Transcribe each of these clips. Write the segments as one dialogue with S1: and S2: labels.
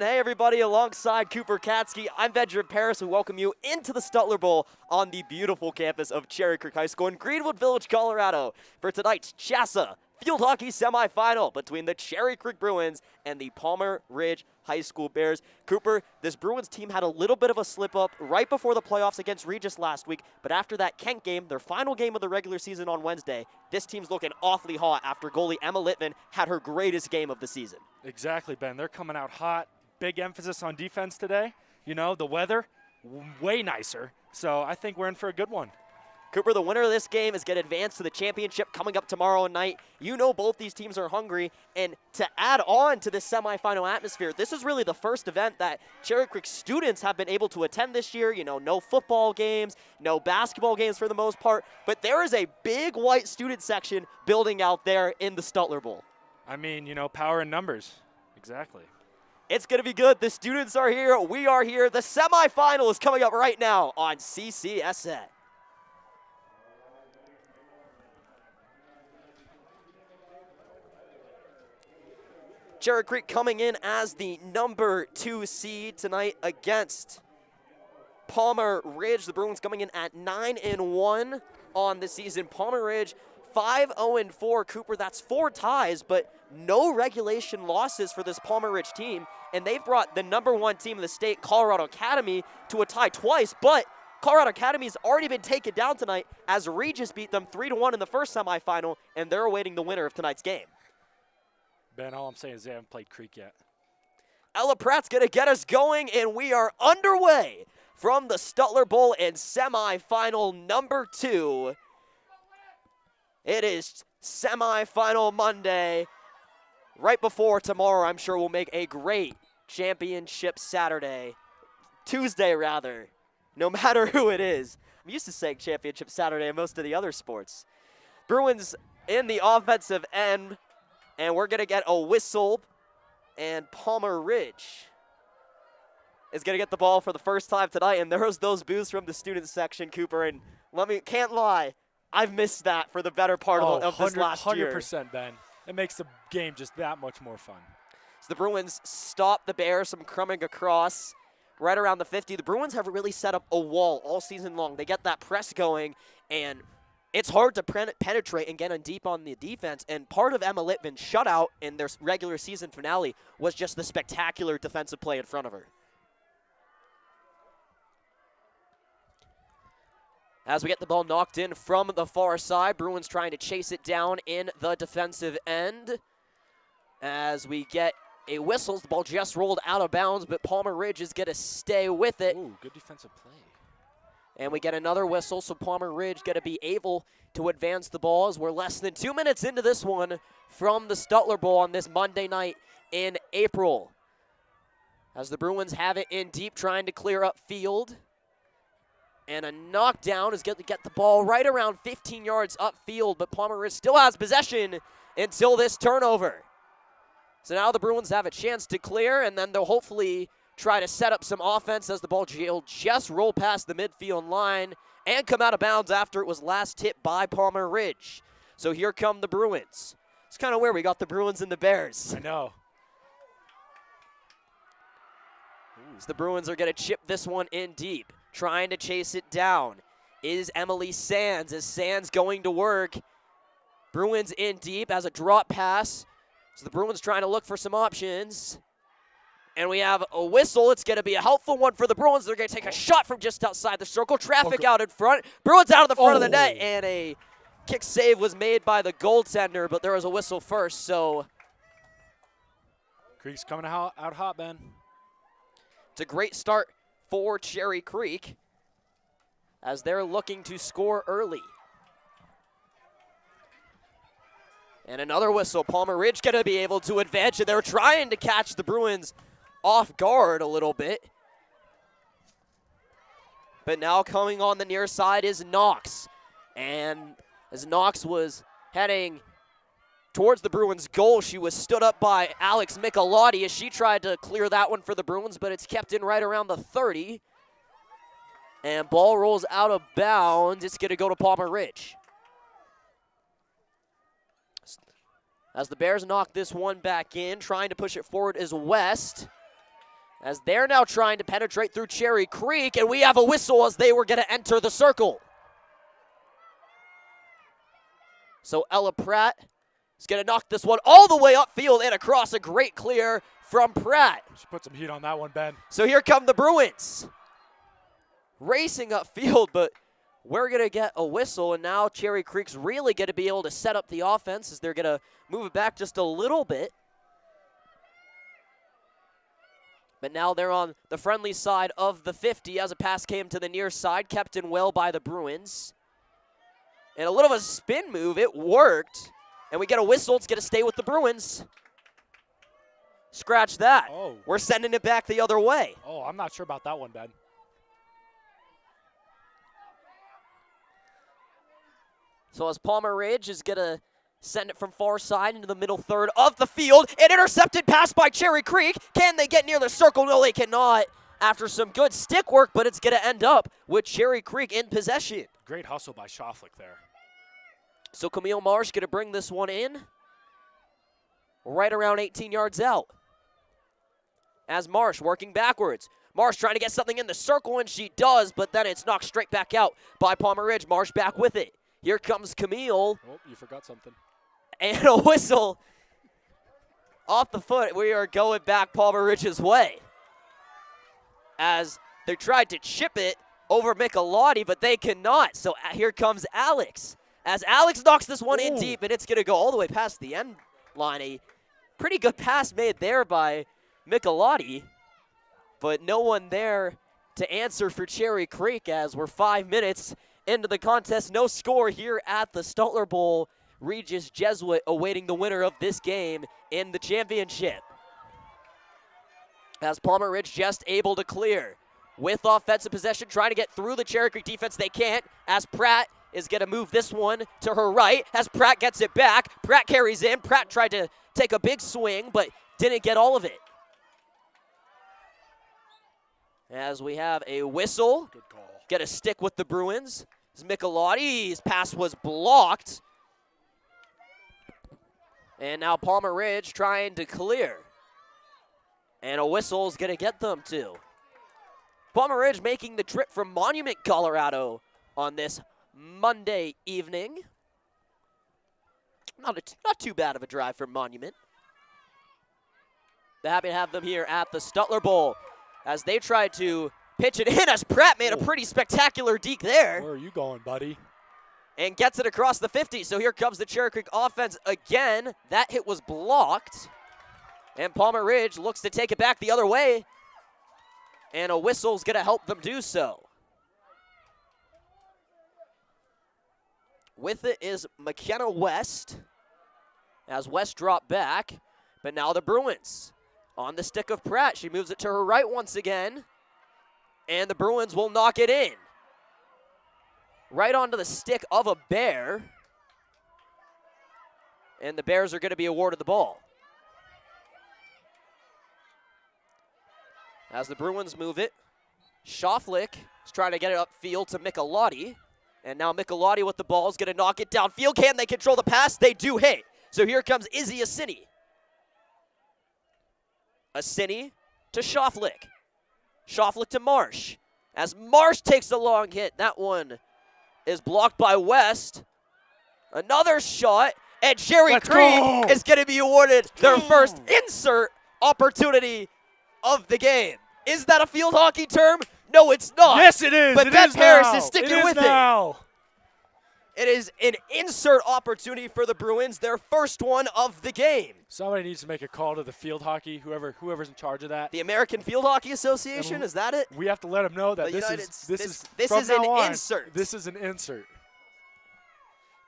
S1: And hey everybody, alongside Cooper Katsky, I'm Benjamin Paris, who welcome you into the Stutler Bowl on the beautiful campus of Cherry Creek High School in Greenwood Village, Colorado, for tonight's Chsaa field hockey semifinal between the Cherry Creek Bruins and the Palmer Ridge High School Bears. Cooper, this Bruins team had a little bit of a slip-up right before the playoffs against Regis last week, but after that Kent game, their final game of the regular season on Wednesday, this team's looking awfully hot after goalie Emma Litvin had her greatest game of the season.
S2: Exactly, Ben. They're coming out hot. Big emphasis on defense today. You know, the weather, way nicer. So I think we're in for a good one.
S1: Cooper, the winner of this game is going to advance to the championship coming up tomorrow night. You know both these teams are hungry, and to add on to this semifinal atmosphere, this is really the first event that Cherry Creek students have been able to attend this year. You know, no football games, no basketball games for the most part, but there is a big white student section building out there in the Stutler Bowl.
S2: I mean, you know, power in numbers. Exactly.
S1: It's going to be good. The students are here. We are here. The semifinal is coming up right now on CCSN. Cherry Creek coming in as the number 2 seed tonight against Palmer Ridge. The Bruins coming in at 9-1 on the season. Palmer Ridge 5-0-4. Cooper, that's 4 ties, but no regulation losses for this Palmer Ridge team. And they've brought the number 1 team in the state, Colorado Academy, to a tie twice. But Colorado Academy's already been taken down tonight as Regis beat them 3-1 in the first semifinal, and they're awaiting the winner of tonight's game.
S2: Ben, all I'm saying is they haven't played Creek yet.
S1: Ella Pratt's going to get us going, and we are underway from the Stutler Bowl in semifinal number 2. It is semifinal Monday. Right before tomorrow, I'm sure we'll make a great championship Tuesday rather, no matter who it is. I'm used to saying championship Saturday in most of the other sports. Bruins in the offensive end. And we're going to get a whistle, and Palmer Ridge is going to get the ball for the first time tonight. And there's those boos from the student section, Cooper. And can't lie, I've missed that for the better part of this last year.
S2: 100%, Ben. It makes the game just that much more fun.
S1: So the Bruins stop the Bears from coming across right around the 50. The Bruins have really set up a wall all season long. They get that press going, and it's hard to penetrate and get in deep on the defense, and part of Emma Litvin's shutout in their regular season finale was just the spectacular defensive play in front of her. As we get the ball knocked in from the far side, Bruins trying to chase it down in the defensive end. As we get a whistle, the ball just rolled out of bounds, but Palmer Ridge is going to stay with it.
S2: Ooh, good defensive play.
S1: And we get another whistle, so Palmer Ridge going to be able to advance the ball as we're less than 2 minutes into this one from the Stutler Bowl on this Monday night in April. As the Bruins have it in deep, trying to clear up field. And a knockdown is going to get the ball right around 15 yards upfield, but Palmer Ridge still has possession until this turnover. So now the Bruins have a chance to clear, and then they'll hopefully try to set up some offense as the ball will just roll past the midfield line and come out of bounds after it was last hit by Palmer Ridge. So here come the Bruins. It's kind of where we got the Bruins and the Bears.
S2: I know.
S1: So the Bruins are going to chip this one in deep, trying to chase it down. Is Emily Sands. Is Sands going to work? Bruins in deep as a drop pass. So the Bruins trying to look for some options. And we have a whistle. It's going to be a helpful one for the Bruins. They're going to take a shot from just outside the circle. Traffic out in front. Bruins out of the front of the net. And a kick save was made by the goaltender, but there was a whistle first. So
S2: Creek's coming out hot, Ben.
S1: It's a great start for Cherry Creek as they're looking to score early. And another whistle. Palmer Ridge going to be able to advance. And they're trying to catch the Bruins off guard a little bit. But now coming on the near side is Knox. And as Knox was heading towards the Bruins goal, she was stood up by Alex Michelotti as she tried to clear that one for the Bruins, but it's kept in right around the 30. And ball rolls out of bounds. It's going to go to Palmer Ridge. As the Bears knock this one back in, trying to push it forward is West. as they're now trying to penetrate through Cherry Creek, and we have a whistle as they were going to enter the circle. So Ella Pratt is going to knock this one all the way upfield and across. A great clear from Pratt.
S2: She put some heat on that one, Ben.
S1: So here come the Bruins. Racing upfield, but we're going to get a whistle, and now Cherry Creek's really going to be able to set up the offense as they're going to move it back just a little bit. But now they're on the friendly side of the 50 as a pass came to the near side, kept in well by the Bruins. And a little of a spin move, it worked. And we get a whistle, it's gonna stay with the Bruins. Scratch that.
S2: Oh.
S1: We're sending it back the other way.
S2: Oh, I'm not sure about that one, Ben.
S1: So as Palmer Ridge is gonna send it from far side into the middle third of the field. An intercepted pass by Cherry Creek. Can they get near the circle? No, they cannot. After some good stick work, but it's going to end up with Cherry Creek in possession.
S2: Great hustle by Schaufflich there.
S1: So Camille Marsh going to bring this one in right around 18 yards out. As Marsh working backwards. Marsh trying to get something in the circle, and she does, but then it's knocked straight back out by Palmer Ridge. Marsh back with it. Here comes Camille.
S2: Oh, you forgot something.
S1: And a whistle off the foot. We are going back Palmer Ridge's way. As they tried to chip it over Michelotti, but they cannot. So here comes Alex. As Alex knocks this one in deep, and it's going to go all the way past the end line. A pretty good pass made there by Michelotti, but no one there to answer for Cherry Creek as we're 5 minutes into the contest. No score here at the Stutler Bowl. Regis Jesuit awaiting the winner of this game in the championship. As Palmer Ridge just able to clear with offensive possession, trying to get through the Cherry Creek defense. They can't, as Pratt is going to move this one to her right. As Pratt gets it back, Pratt carries in. Pratt tried to take a big swing, but didn't get all of it. As we have a whistle.
S2: Good call.
S1: Get a stick with the Bruins. As Michelotti's pass was blocked. And now Palmer Ridge trying to clear. And a whistle is going to get them to. Palmer Ridge making the trip from Monument, Colorado on this Monday evening. Not too bad of a drive from Monument. They're happy to have them here at the Stutler Bowl as they tried to pitch it in, as Pratt made a pretty spectacular deke there.
S2: Where are you going, buddy?
S1: And gets it across the 50. So here comes the Cherry Creek offense again. That hit was blocked. And Palmer Ridge looks to take it back the other way. And a whistle's going to help them do so. With it is McKenna West. As West dropped back. But now the Bruins on the stick of Pratt. She moves it to her right once again. And the Bruins will knock it in. Right onto the stick of a Bear. And the Bears are going to be awarded the ball. As the Bruins move it, Schaufflich is trying to get it upfield to Michelotti. And now Michelotti with the ball is going to knock it downfield. Can they control the pass? They do hit. So here comes Izzy Assini. Assini to Schaufflich. Schaufflich to Marsh. As Marsh takes the long hit, that one is blocked by West. Another shot, and Cherry Creek is going to be awarded their first insert opportunity of the game. Is that a field hockey term? No, it's not.
S2: Yes, it is.
S1: But Ben Paris is sticking with
S2: it.
S1: It is an insert opportunity for the Bruins, their first one of the game.
S2: Somebody needs to make a call to the field hockey, whoever's in charge of that.
S1: The American Field Hockey Association, is that it?
S2: We have to let them know that
S1: this is an insert.
S2: This is an insert.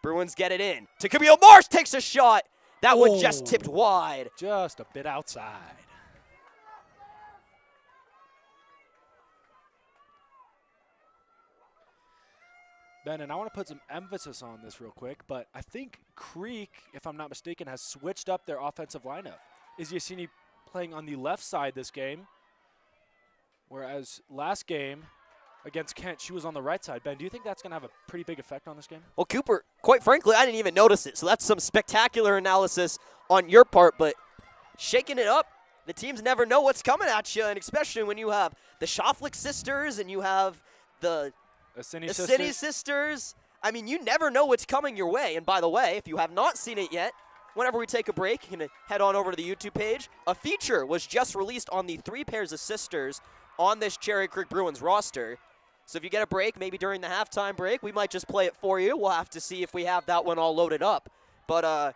S1: Bruins get it in. To Camille Marsh takes a shot. That one just tipped wide.
S2: Just a bit outside. Ben, and I want to put some emphasis on this real quick, but I think Creek, if I'm not mistaken, has switched up their offensive lineup. Izzy Assini playing on the left side this game, whereas last game against Kent, she was on the right side. Ben, do you think that's going to have a pretty big effect on this game?
S1: Well, Cooper, quite frankly, I didn't even notice it, so that's some spectacular analysis on your part, but shaking it up the teams never know what's coming at you, and especially when you have the Schofflick sisters and you have the
S2: Assini
S1: sisters. I mean, you never know what's coming your way. And by the way, if you have not seen it yet, whenever we take a break, you can head on over to the YouTube page. A feature was just released on the 3 pairs of sisters on this Cherry Creek Bruins roster. So if you get a break, maybe during the halftime break, we might just play it for you. We'll have to see if we have that one all loaded up. But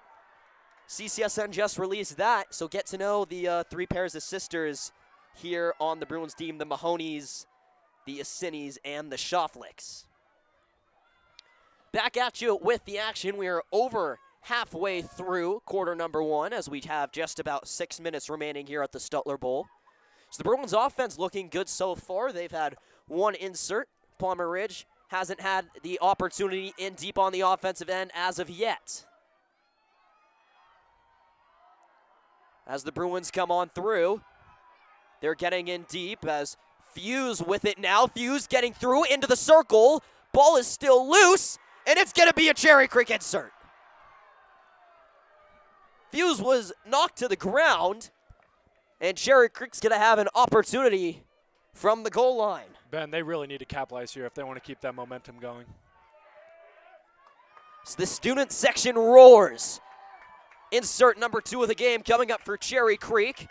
S1: CCSN just released that, so get to know the 3 pairs of sisters here on the Bruins team, the Mahonies, the Assinis, and the Schofflicks. Back at you with the action. We are over halfway through quarter number 1 as we have just about 6 minutes remaining here at the Stutler Bowl. So the Bruins offense looking good so far. They've had 1 insert. Palmer Ridge hasn't had the opportunity in deep on the offensive end as of yet. As the Bruins come on through, they're getting in deep as Fuse with it now. Fuse getting through into the circle. Ball is still loose, and it's going to be a Cherry Creek insert. Fuse was knocked to the ground, and Cherry Creek's going to have an opportunity from the goal line.
S2: Ben, they really need to capitalize here if they want to keep that momentum going.
S1: So the student section roars. Insert number 2 of the game coming up for Cherry Creek.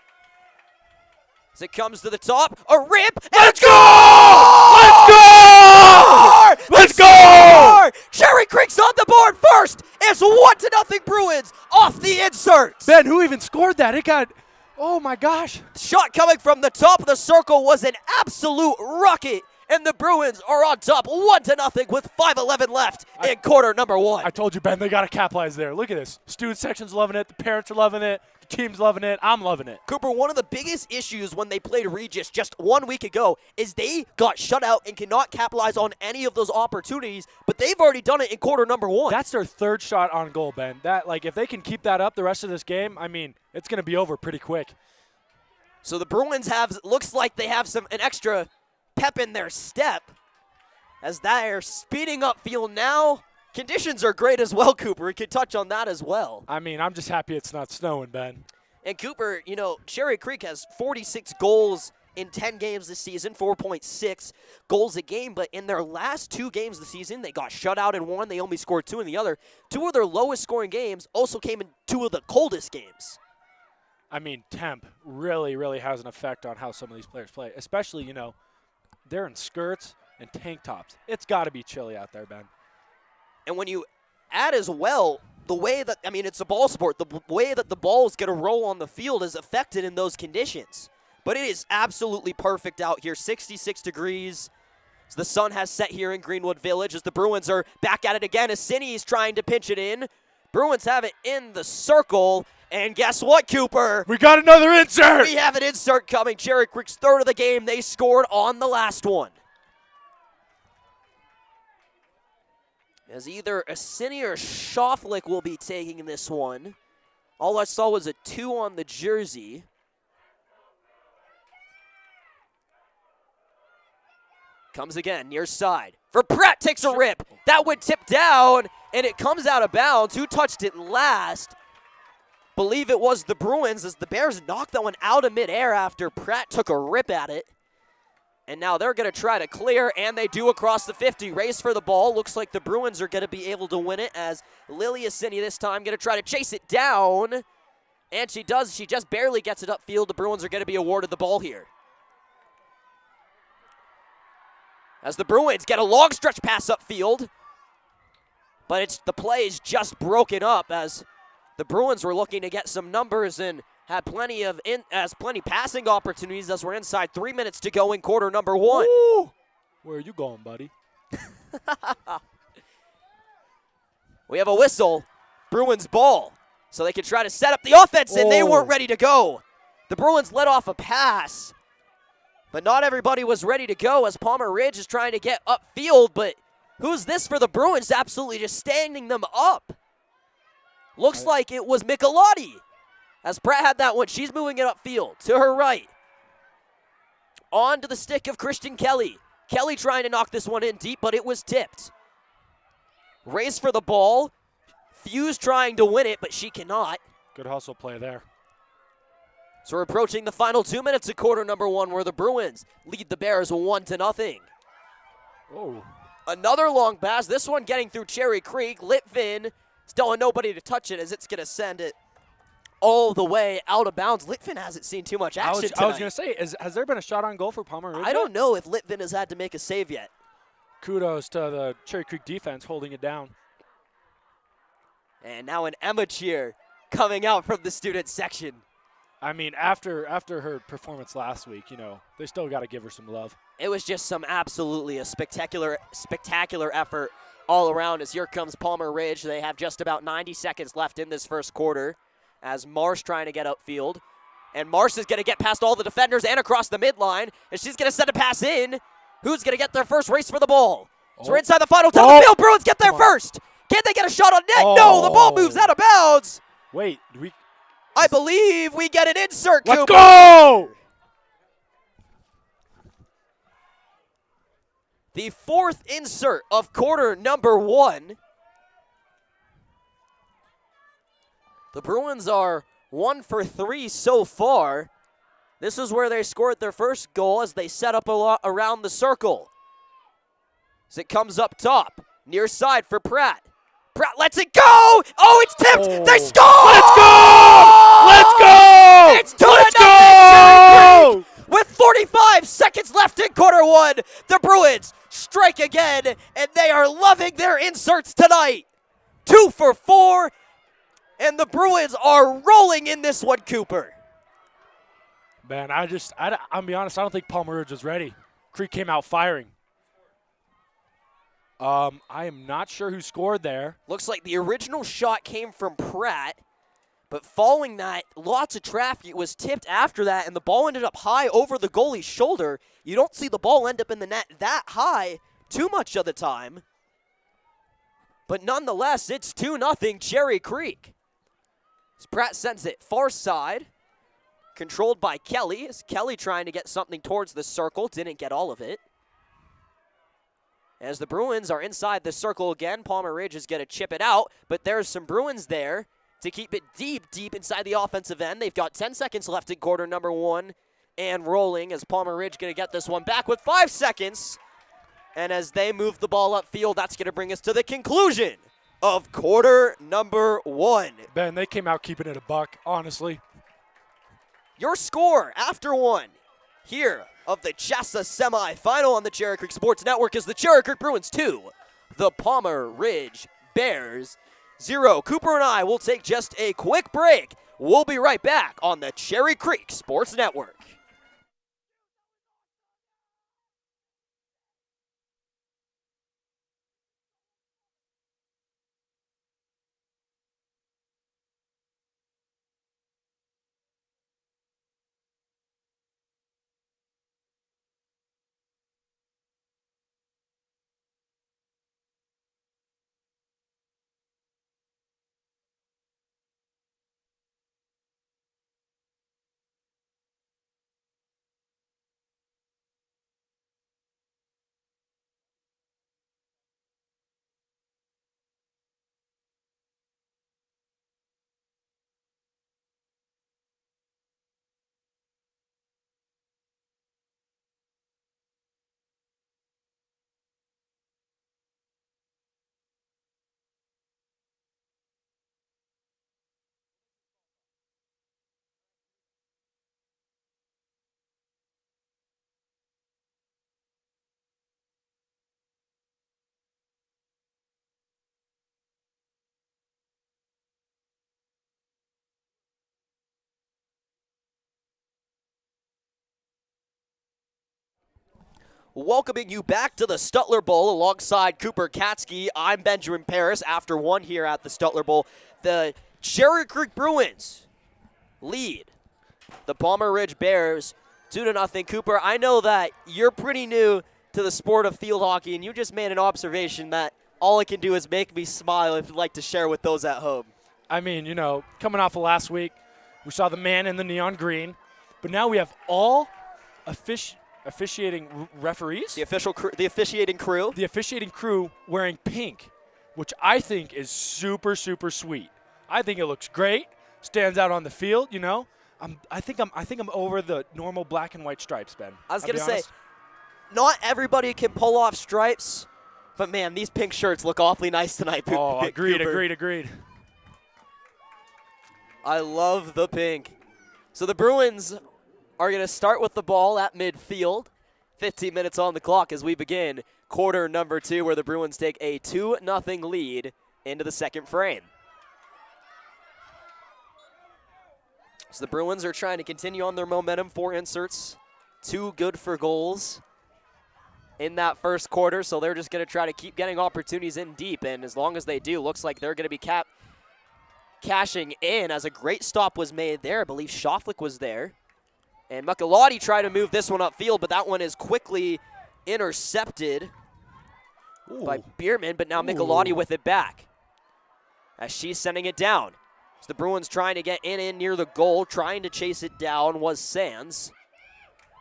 S1: As it comes to the top, a rip, and let's go! Let's go! Let's go! Cherry Creek's on the board first. It's 1-0 Bruins off the insert.
S2: Ben, who even scored that? It got, oh my gosh.
S1: Shot coming from the top of the circle was an absolute rocket. And the Bruins are on top 1-0 with 5:11 left in quarter number 1.
S2: I told you, Ben, they got to capitalize there. Look at this. Student section's loving it. The parents are loving it. The team's loving it. I'm loving it.
S1: Cooper, one of the biggest issues when they played Regis just 1 week ago is they got shut out and cannot capitalize on any of those opportunities, but they've already done it in quarter number 1.
S2: That's their 3rd shot on goal, Ben. That, like, if they can keep that up the rest of this game, I mean, it's going to be over pretty quick.
S1: So the Bruins looks like they have an extra pep in their step as they're speeding up field now. Conditions are great as well, Cooper. We could touch on that as well.
S2: I mean, I'm just happy it's not snowing, Ben.
S1: And Cooper, you know, Cherry Creek has 46 goals in 10 games this season, 4.6 goals a game, but in their last 2 games this season, they got shut out in one. They only scored 2 in the other. 2 of their lowest scoring games also came in 2 of the coldest games.
S2: I mean, temp really, really has an effect on how some of these players play, especially, you know, they're in skirts and tank tops. It's got to be chilly out there, Ben.
S1: And when you add as well the way that, I mean, it's a ball sport, the way that the ball is going to roll on the field is affected in those conditions. But it is absolutely perfect out here, 66 degrees. So the sun has set here in Greenwood Village as the Bruins are back at it again. Assini is trying to pinch it in. Bruins have it in the circle. And guess what, Cooper?
S2: We got another insert!
S1: We have an insert coming. Cherry Creek's 3rd of the game. They scored on the last one. As either Assini or Schofflick will be taking this one. All I saw was a 2 on the jersey. Comes again, near side. For Pratt, takes a rip. That would tip down, and it comes out of bounds. Who touched it last? Believe it was the Bruins as the Bears knocked that one out of midair after Pratt took a rip at it. And now they're going to try to clear, and they do across the 50. Race for the ball. Looks like the Bruins are going to be able to win it as Lily Assini this time going to try to chase it down. And she does. She just barely gets it upfield. The Bruins are going to be awarded the ball here. As the Bruins get a long stretch pass upfield. But the play is just broken up as the Bruins were looking to get some numbers and had plenty passing opportunities as we're inside 3 minutes to go in quarter number 1.
S2: Ooh. Where are you going, buddy?
S1: We have a whistle. Bruins ball. So they can try to set up the offense, and they weren't ready to go. The Bruins let off a pass, but not everybody was ready to go as Palmer Ridge is trying to get upfield, but who's this for the Bruins absolutely just standing them up? Looks like it was Michelotti. As Pratt had that one, she's moving it upfield to her right. On to the stick of Christian Kelly. Kelly trying to knock this one in deep, but it was tipped. Race for the ball. Fuse trying to win it, but she cannot.
S2: Good hustle play there.
S1: So we're approaching the final 2 minutes of quarter number one, where the Bruins lead the Bears 1-0.
S2: Oh.
S1: Another long pass, this one getting through Cherry Creek. Litvin still with nobody to touch it as it's going to send it all the way out of bounds. Litvin hasn't seen too much action tonight.
S2: I was going to say, has there been a shot on goal for Palmer Ridge?
S1: I don't know if Litvin has had to make a save yet.
S2: Kudos to the Cherry Creek defense holding it down.
S1: And now an Emma cheer coming out from the student section.
S2: I mean, after her performance last week, you know, they still got to give her some love.
S1: It was just absolutely a spectacular effort all around as here comes Palmer Ridge. They have just about 90 seconds left in this first quarter as Marsh trying to get upfield. And Marsh is going to get past all the defenders and across the midline, and she's going to send a pass in. Who's going to get their first race for the ball? So we're inside the final 10 of the field. Bruins get there first. Can they get a shot on net? No, the ball moves out of bounds.
S2: Wait,
S1: I believe we get an insert,
S2: Let's
S1: Cooper.
S2: go!
S1: The fourth insert of quarter number one. The Bruins are 1 for 3 so far. This is where they scored their first goal as they set up a lot around the circle. As it comes up top, near side for Pratt. Pratt lets it go! Oh, it's tipped!
S2: Oh.
S1: They score!
S2: Let's go!
S1: It's 2-0! With 45 seconds left in quarter one, the Bruins strike again, and they are loving their inserts tonight. 2 for 4, and the Bruins are rolling in this one, Cooper.
S2: Man, I'll be honest, I don't think Palmer Ridge was ready. Creek came out firing. I am not sure who scored there.
S1: Looks like the original shot came from Pratt, but following that, lots of traffic. It was tipped after that, and the ball ended up high over the goalie's shoulder. You don't see the ball end up in the net that high too much of the time. But nonetheless, it's 2-0 Cherry Creek. As Pratt sends it far side, controlled by Kelly. As Kelly trying to get something towards the circle, didn't get all of it. As the Bruins are inside the circle again, Palmer Ridge is going to chip it out, but there's some Bruins there to keep it deep inside the offensive end. They've got 10 seconds left in quarter number one and rolling as Palmer Ridge going to get this one back with 5 seconds. And as they move the ball upfield, that's going to bring us to the conclusion of quarter number one.
S2: Ben, they came out keeping it a buck, honestly.
S1: Your score after one here of the Chsaa semifinal on the Cherry Creek Sports Network is the Cherry Creek Bruins 2, the Palmer Ridge Bears 0. Cooper and I will take just a quick break. We'll be right back on the Cherry Creek Sports Network. Welcoming you back to the Stutler Bowl alongside Cooper Katsky. I'm Benjamin Paris after one here at the Stutler Bowl. The Cherry Creek Bruins lead the Palmer Ridge Bears 2-0. Cooper, I know that you're pretty new to the sport of field hockey, and you just made an observation that all it can do is make me smile if you'd like to share with those at home.
S2: I mean, you know, coming off of last week, we saw the man in the neon green, but now we have all officiating referees.
S1: The officiating crew.
S2: The officiating crew wearing pink, which I think is super, super sweet. I think it looks great, stands out on the field, you know. I think I'm over the normal black and white stripes, Ben.
S1: I was
S2: I'll
S1: going to
S2: be
S1: say,
S2: honest.
S1: not everybody can pull off stripes, but man, these pink shirts look awfully nice tonight.
S2: Oh, agreed,
S1: Cooper.
S2: agreed.
S1: I love the pink. So the Bruins are going to start with the ball at midfield. 15 minutes on the clock as we begin quarter number 2, where the Bruins take a 2-0 lead into the second frame. So the Bruins are trying to continue on their momentum. 4 inserts, 2 good for goals in that first quarter, so they're just going to try to keep getting opportunities in deep, and as long as they do, looks like they're going to be cashing in as a great stop was made there. I believe Shoflik was there. And Mucalotti tried to move this one upfield, but that one is quickly intercepted by Bierman, but now Michelotti with it back as she's sending it down. So the Bruins trying to get in near the goal, trying to chase it down was Sands.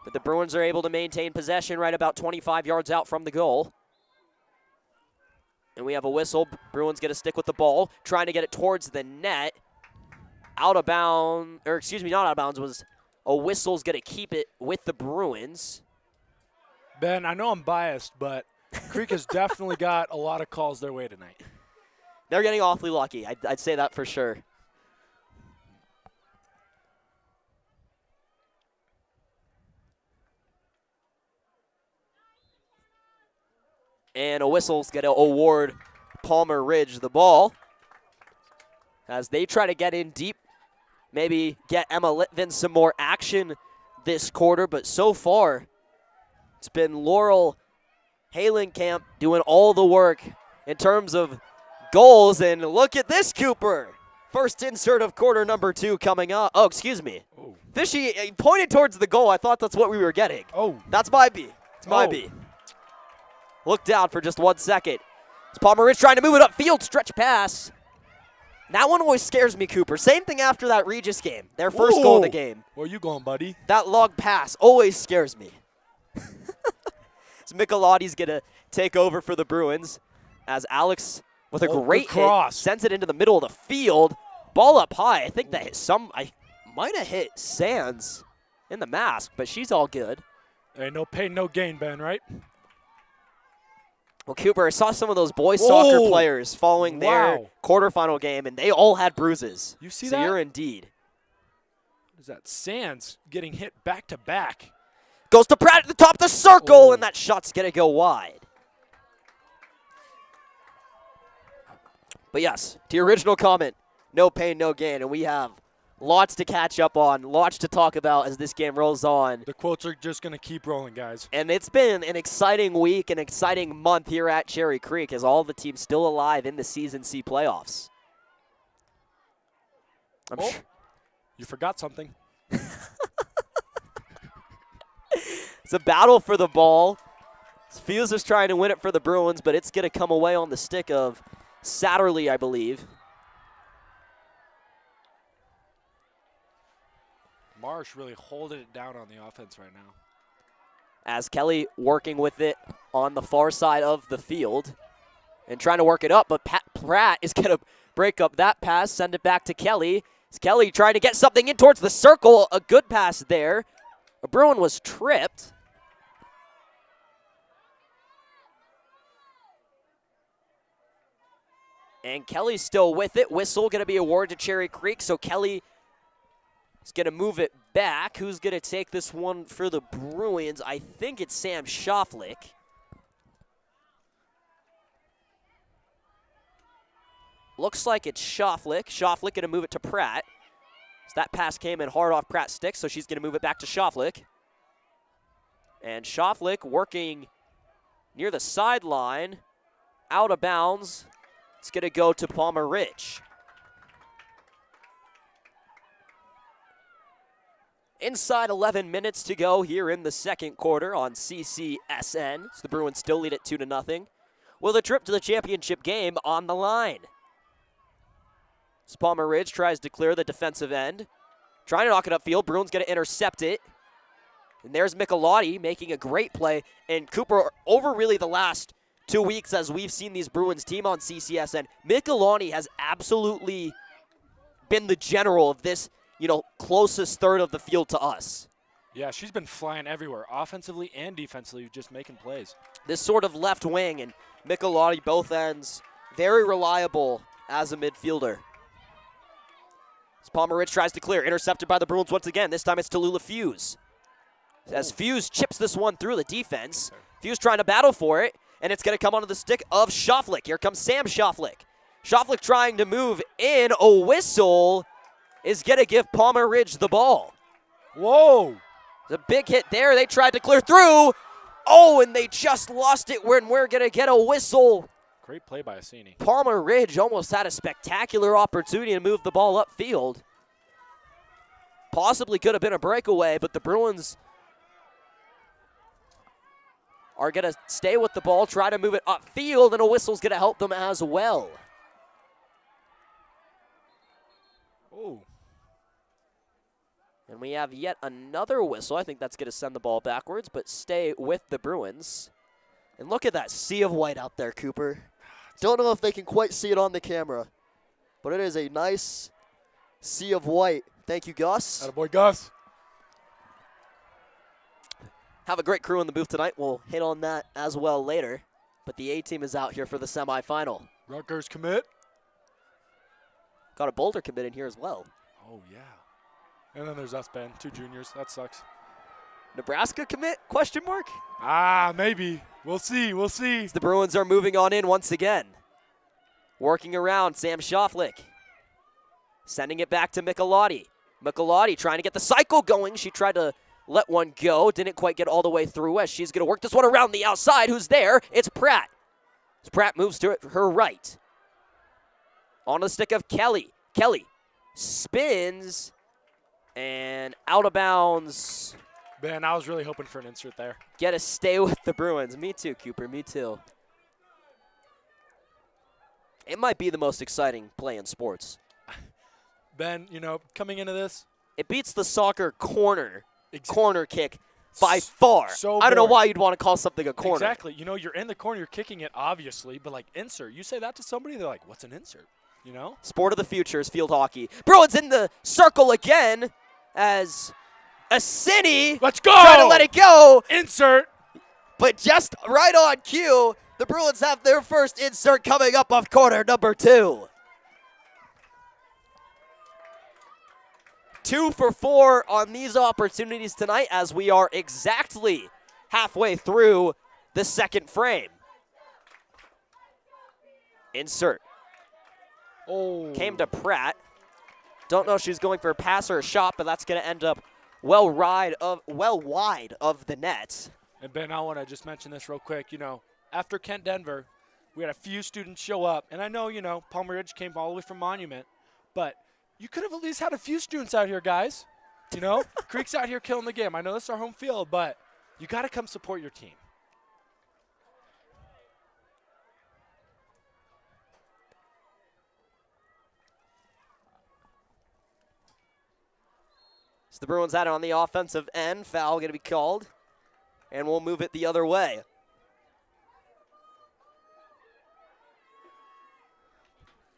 S1: But the Bruins are able to maintain possession right about 25 yards out from the goal. And we have a whistle. Bruins get a stick with the ball, trying to get it towards the net. Out of bounds, or excuse me, not out of bounds, was a whistle's going to keep it with the Bruins.
S2: Ben, I know I'm biased, but Creek has definitely got a lot of calls their way tonight.
S1: They're getting awfully lucky. I'd say that for sure. And a whistle's going to award Palmer Ridge the ball as they try to get in deep. Maybe get Emma Litvin some more action this quarter, but so far it's been Laurel Halenkamp doing all the work in terms of goals. And look at this, Cooper. First insert of quarter number 2 coming up. Oh, excuse me.
S2: Oh.
S1: Fishy pointed towards the goal. I thought that's what we were getting.
S2: Oh.
S1: That's my B. It's my B. Looked out for just 1 second. It's Palmer Ridge trying to move it upfield. Stretch pass. That one always scares me, Cooper. Same thing after that Regis game. Their first goal of the game.
S2: Where you going, buddy?
S1: That long pass always scares me. So Michelotti's going to take over for the Bruins as Alex, with a great
S2: cross,
S1: hit, sends it into the middle of the field. Ball up high. I think that hit I might have hit Sands in the mask, but she's all good.
S2: Hey, no pain, no gain, Ben, right?
S1: Well, Cooper, I saw some of those boys soccer players following their quarterfinal game, and they all had bruises.
S2: You see
S1: so
S2: that?
S1: You're indeed.
S2: What is that? Sands getting hit back to back.
S1: Goes to Pratt at the top of the circle, and that shot's going to go wide. But yes, to your original comment, no pain, no gain, and we have lots to catch up on, lots to talk about as this game rolls on.
S2: The quotes are just going to keep rolling, guys.
S1: And it's been an exciting week, an exciting month here at Cherry Creek as all the teams still alive in the Season C playoffs.
S2: You forgot something.
S1: It's a battle for the ball. Fuse is trying to win it for the Bruins, but it's going to come away on the stick of Satterley, I believe.
S2: Marsh really holding it down on the offense right now.
S1: As Kelly working with it on the far side of the field and trying to work it up, but Pratt is going to break up that pass, send it back to Kelly. It's Kelly trying to get something in towards the circle. A good pass there. A Bruin was tripped. And Kelly's still with it. Whistle going to be awarded to Cherry Creek, so Kelly is going to move it back. Who's going to take this one for the Bruins? I think it's Sam Shoflik. Looks like it's Shoflik. Shoflik going to move it to Pratt. So that pass came in hard off Pratt's stick, so she's going to move it back to Shoflik. And Shoflik working near the sideline, out of bounds. It's going to go to Palmer Ridge. Inside 11 minutes to go here in the second quarter on CCSN. So the Bruins still lead it 2-0. With a trip to the championship game on the line. So Palmer Ridge tries to clear the defensive end. Trying to knock it upfield. Bruins going to intercept it. And there's Michelotti making a great play. And Cooper, over really the last 2 weeks as we've seen these Bruins team on CCSN, Michelotti has absolutely been the general of this closest third of the field to us.
S2: Yeah, she's been flying everywhere, offensively and defensively, just making plays.
S1: This sort of left wing and Michelottie, both ends, very reliable as a midfielder. As Palmer Ridge tries to clear, intercepted by the Bruins once again. This time it's Tallulah Fuse. As Fuse chips this one through the defense. Fuse trying to battle for it, and it's going to come onto the stick of Schaufflik. Here comes Sam Schaufflik. Schaufflik trying to move in. A whistle is going to give Palmer Ridge the ball.
S2: Whoa!
S1: The big hit there. They tried to clear through. Oh, and they just lost it when we're going to get a whistle.
S2: Great play by Assini.
S1: Palmer Ridge almost had a spectacular opportunity to move the ball upfield. Possibly could have been a breakaway, but the Bruins are going to stay with the ball, try to move it upfield, and a whistle's going to help them as well.
S2: Oh.
S1: And we have yet another whistle. I think that's going to send the ball backwards, but stay with the Bruins. And look at that sea of white out there, Cooper. Don't know if they can quite see it on the camera, but it is a nice sea of white. Thank you, Gus.
S2: Attaboy, Gus.
S1: Have a great crew in the booth tonight. We'll hit on that as well later. But the A-team is out here for the semifinal.
S2: Rutgers commit.
S1: Got a Boulder commit in here as well.
S2: Oh, yeah. And then there's us, Ben. 2 juniors. That sucks.
S1: Nebraska commit? Question mark?
S2: Maybe. We'll see. We'll see.
S1: The Bruins are moving on in once again. Working around Sam Schaufflik. Sending it back to Michelottie. Michelottie trying to get the cycle going. She tried to let one go. Didn't quite get all the way through. As she's going to work this one around the outside. Who's there? It's Pratt. As Pratt moves to her right. On the stick of Kelly. Kelly spins and out of bounds.
S2: Ben, I was really hoping for an insert there.
S1: Get to stay with the Bruins. Me too, Cooper. Me too. It might be the most exciting play in sports.
S2: Ben, coming into this.
S1: It beats the soccer corner kick by far.
S2: So
S1: I don't know
S2: boring.
S1: why you'd want to call something a corner.
S2: Exactly. You're in the corner, you're kicking it, obviously, but like insert. You say that to somebody, they're like, what's an insert?
S1: Sport of the future is field hockey. Bruins in the circle again as Assini
S2: Let's go!
S1: trying to let it go.
S2: Insert.
S1: But just right on cue, the Bruins have their first insert coming up off corner number 2. 2 for 4 on these opportunities tonight as we are exactly halfway through the second frame. Insert.
S2: Oh.
S1: Came to Pratt. Don't know if she's going for a pass or a shot, but that's going to end up well wide of the net.
S2: And Ben, I want to just mention this real quick. After Kent Denver, we had a few students show up. And I know, Palmer Ridge came all the way from Monument. But you could have at least had a few students out here, guys. Creek's out here killing the game. I know this is our home field, but you got to come support your team.
S1: So the Bruins had it on the offensive end. Foul going to be called. And we'll move it the other way.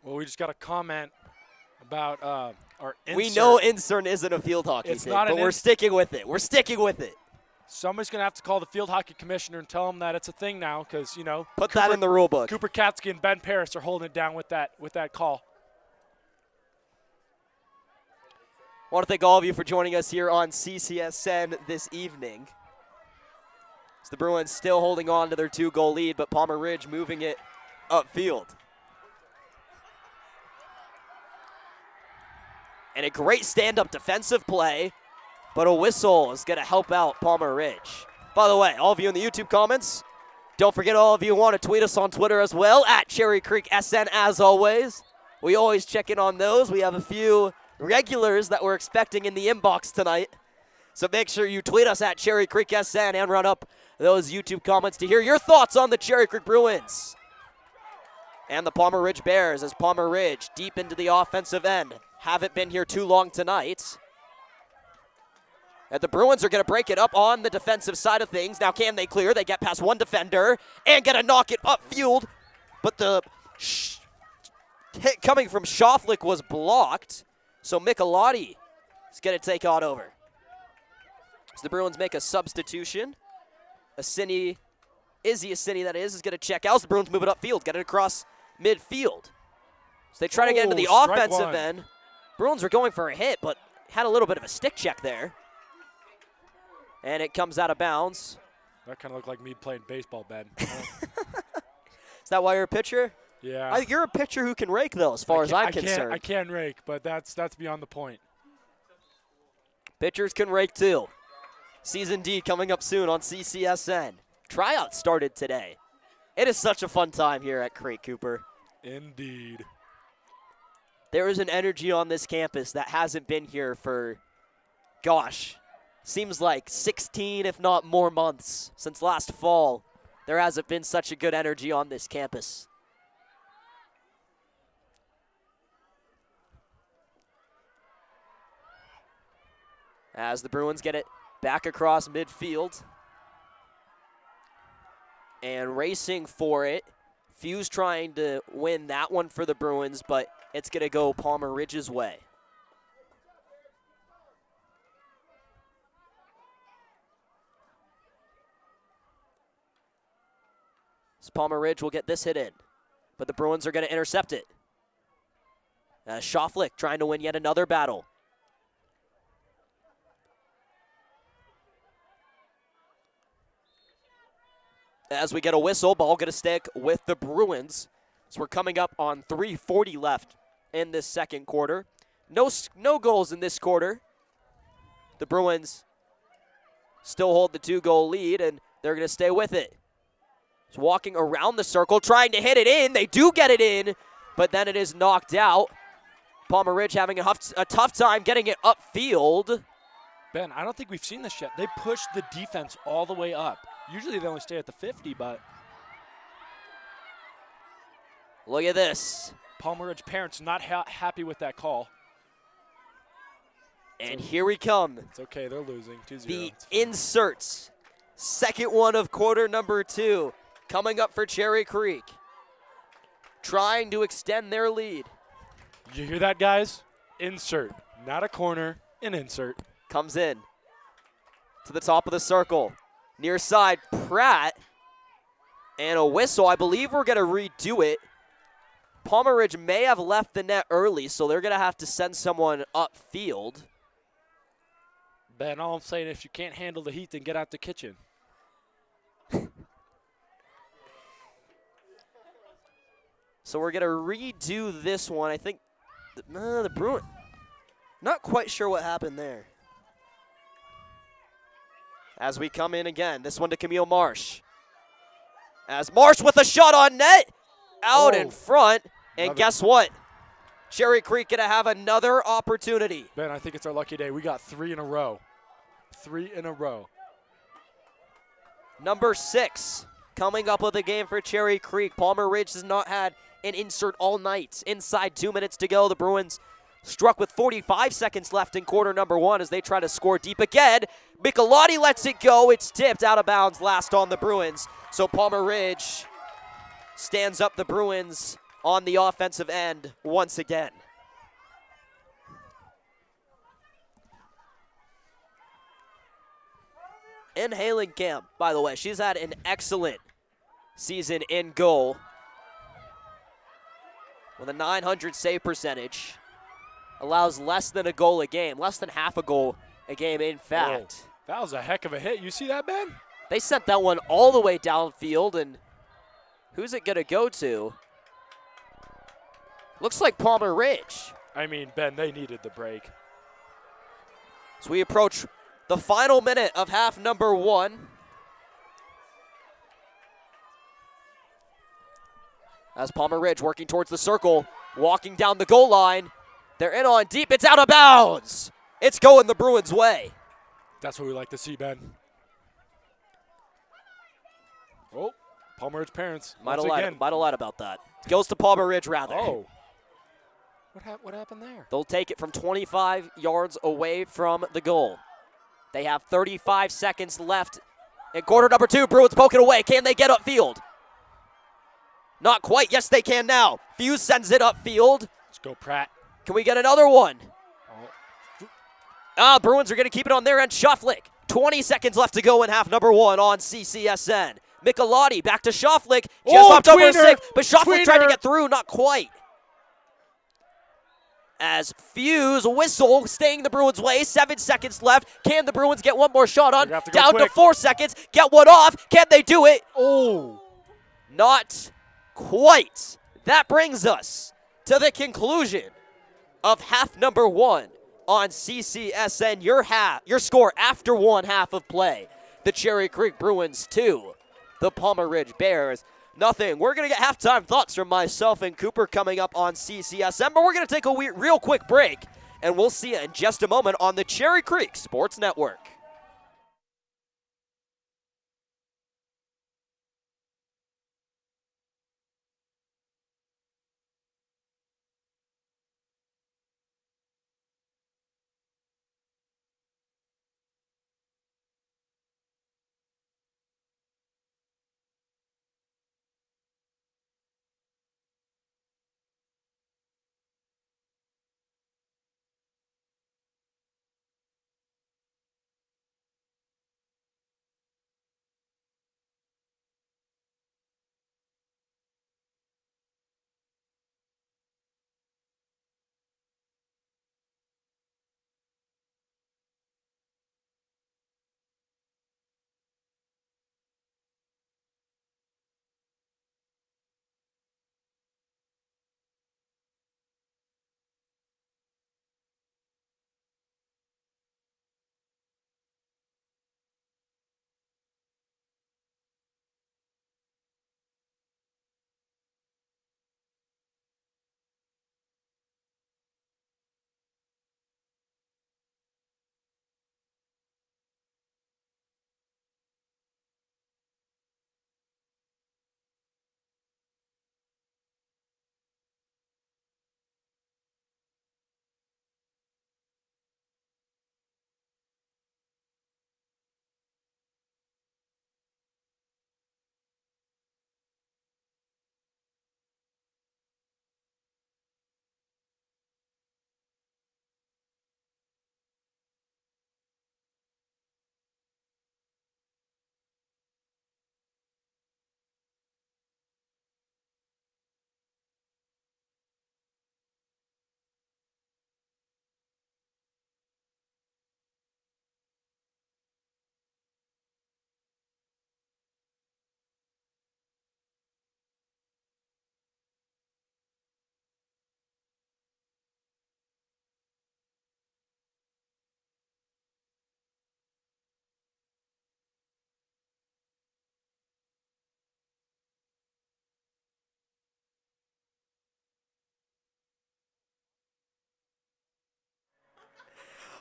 S2: Well, we just got a comment about our insert.
S1: We know insert isn't a field hockey thing, but we're sticking with it. We're sticking with it.
S2: Somebody's going to have to call the field hockey commissioner and tell him that it's a thing now because,
S1: Put that in the rule book.
S2: Cooper Katsky and Ben Paris are holding it down with that call.
S1: I want to thank all of you for joining us here on CCSN this evening. As the Bruins still holding on to their 2-goal lead, but Palmer Ridge moving it upfield. And a great stand-up defensive play, but a whistle is going to help out Palmer Ridge. By the way, all of you in the YouTube comments, don't forget all of you want to tweet us on Twitter as well, at Cherry Creek SN as always. We always check in on those. We have a few regulars that we're expecting in the inbox tonight. So make sure you tweet us at Cherry Creek SN and run up those YouTube comments to hear your thoughts on the Cherry Creek Bruins and the Palmer Ridge Bears as Palmer Ridge deep into the offensive end. Haven't been here too long tonight. And the Bruins are going to break it up on the defensive side of things. Now can they clear? They get past one defender and get a knock it upfield. But the hit coming from Schaufflik was blocked. So Michelottie is going to take on over. So the Bruins make a substitution. Izzy Assini, that is going to check out. So the Bruins move it upfield, get it across midfield. So they try to get into the offensive end. Bruins were going for a hit, but had a little bit of a stick check there. And it comes out of bounds.
S2: That kind of looked like me playing baseball, Ben.
S1: Is that why you're a pitcher?
S2: Yeah.
S1: You're a pitcher who can rake, though, as far as I'm concerned.
S2: I can rake, but that's beyond the point.
S1: Pitchers can rake, too. Season D coming up soon on CCSN. Tryouts started today. It is such a fun time here at Creek, Cooper.
S2: Indeed.
S1: There is an energy on this campus that hasn't been here for, gosh, seems like 16, if not more months since last fall. There hasn't been such a good energy on this campus. As the Bruins get it back across midfield. And racing for it. Fuse trying to win that one for the Bruins, but it's going to go Palmer Ridge's way. So Palmer Ridge will get this hit in, but the Bruins are going to intercept it. Schaufflik trying to win yet another battle. As we get a whistle, ball going to stick with the Bruins. So we're coming up on 3:40 left in this second quarter. No goals in this quarter. The Bruins still hold the 2-goal lead, and they're going to stay with it. It's walking around the circle, trying to hit it in. They do get it in, but then it is knocked out. Palmer Ridge having a tough time getting it upfield.
S2: Ben, I don't think we've seen this yet. They pushed the defense all the way up. Usually they only stay at the 50, but
S1: look at this.
S2: Palmer Ridge parents not happy with that call.
S1: And here we come.
S2: It's okay, they're losing 2-0.
S1: The inserts. Second one of quarter number 2 coming up for Cherry Creek. Trying to extend their lead.
S2: You hear that, guys? Insert, not a corner, an insert.
S1: Comes in to the top of the circle. Near side, Pratt. And a whistle. I believe we're going to redo it. Palmer Ridge may have left the net early, so they're going to have to send someone upfield.
S2: Ben, all I'm saying, if you can't handle the heat, then get out the kitchen.
S1: So we're going to redo this one. I think the Bruins, not quite sure what happened there. As we come in again, this one to Camille Marsh. As Marsh with a shot on net, out in front. And guess what? Cherry Creek going to have another opportunity.
S2: Ben, I think it's our lucky day. We got 3 in a row. 3 in a row.
S1: Number 6 coming up with a game for Cherry Creek. Palmer Ridge has not had an insert all night. Inside 2 minutes to go. The Bruins struck with 45 seconds left in quarter number 1 as they try to score deep again. Michelotti lets it go. It's tipped out of bounds last on the Bruins. So Palmer Ridge stands up the Bruins on the offensive end once again. In Halenkamp, by the way, she's had an excellent season in goal with a .900 save percentage. Allows less than a goal a game, less than half a goal a game, in fact.
S2: Oh, that was a heck of a hit. You see that, Ben?
S1: They sent that one all the way downfield, and who's it going to go to? Looks like Palmer Ridge.
S2: I mean, Ben, they needed the break.
S1: So we approach the final minute of half number 1. As Palmer Ridge working towards the circle, walking down the goal line. They're in on deep. It's out of bounds. It's going the Bruins' way.
S2: That's what we like to see, Ben. Oh, Palmer Ridge parents.
S1: Might have lied about that. Goes to Palmer Ridge, rather.
S2: Oh. What happened there?
S1: They'll take it from 25 yards away from the goal. They have 35 seconds left in quarter number 2. Bruins poke it away. Can they get upfield? Not quite. Yes, they can now. Fuse sends it upfield.
S2: Let's go, Pratt.
S1: Can we get another one?
S2: Oh.
S1: Bruins are going to keep it on their end. Shufflick, 20 seconds left to go in half number 1 on CCSN. Michelotti back to Shufflick. Just hopped over 6, but Shufflick tried to get through, not quite. As Fuse whistle staying the Bruins' way. 7 seconds left. Can the Bruins get one more shot on? Down to 4 seconds. Get one off. Can they do it?
S2: Oh.
S1: Not quite. That brings us to the conclusion of half number 1 on CCSN. Your score after 1 half of play. The Cherry Creek Bruins 2. The Palmer Ridge Bears nothing. We're going to get halftime thoughts from myself and Cooper coming up on CCSN, but we're going to take a real quick break, and we'll see you in just a moment on the Cherry Creek Sports Network.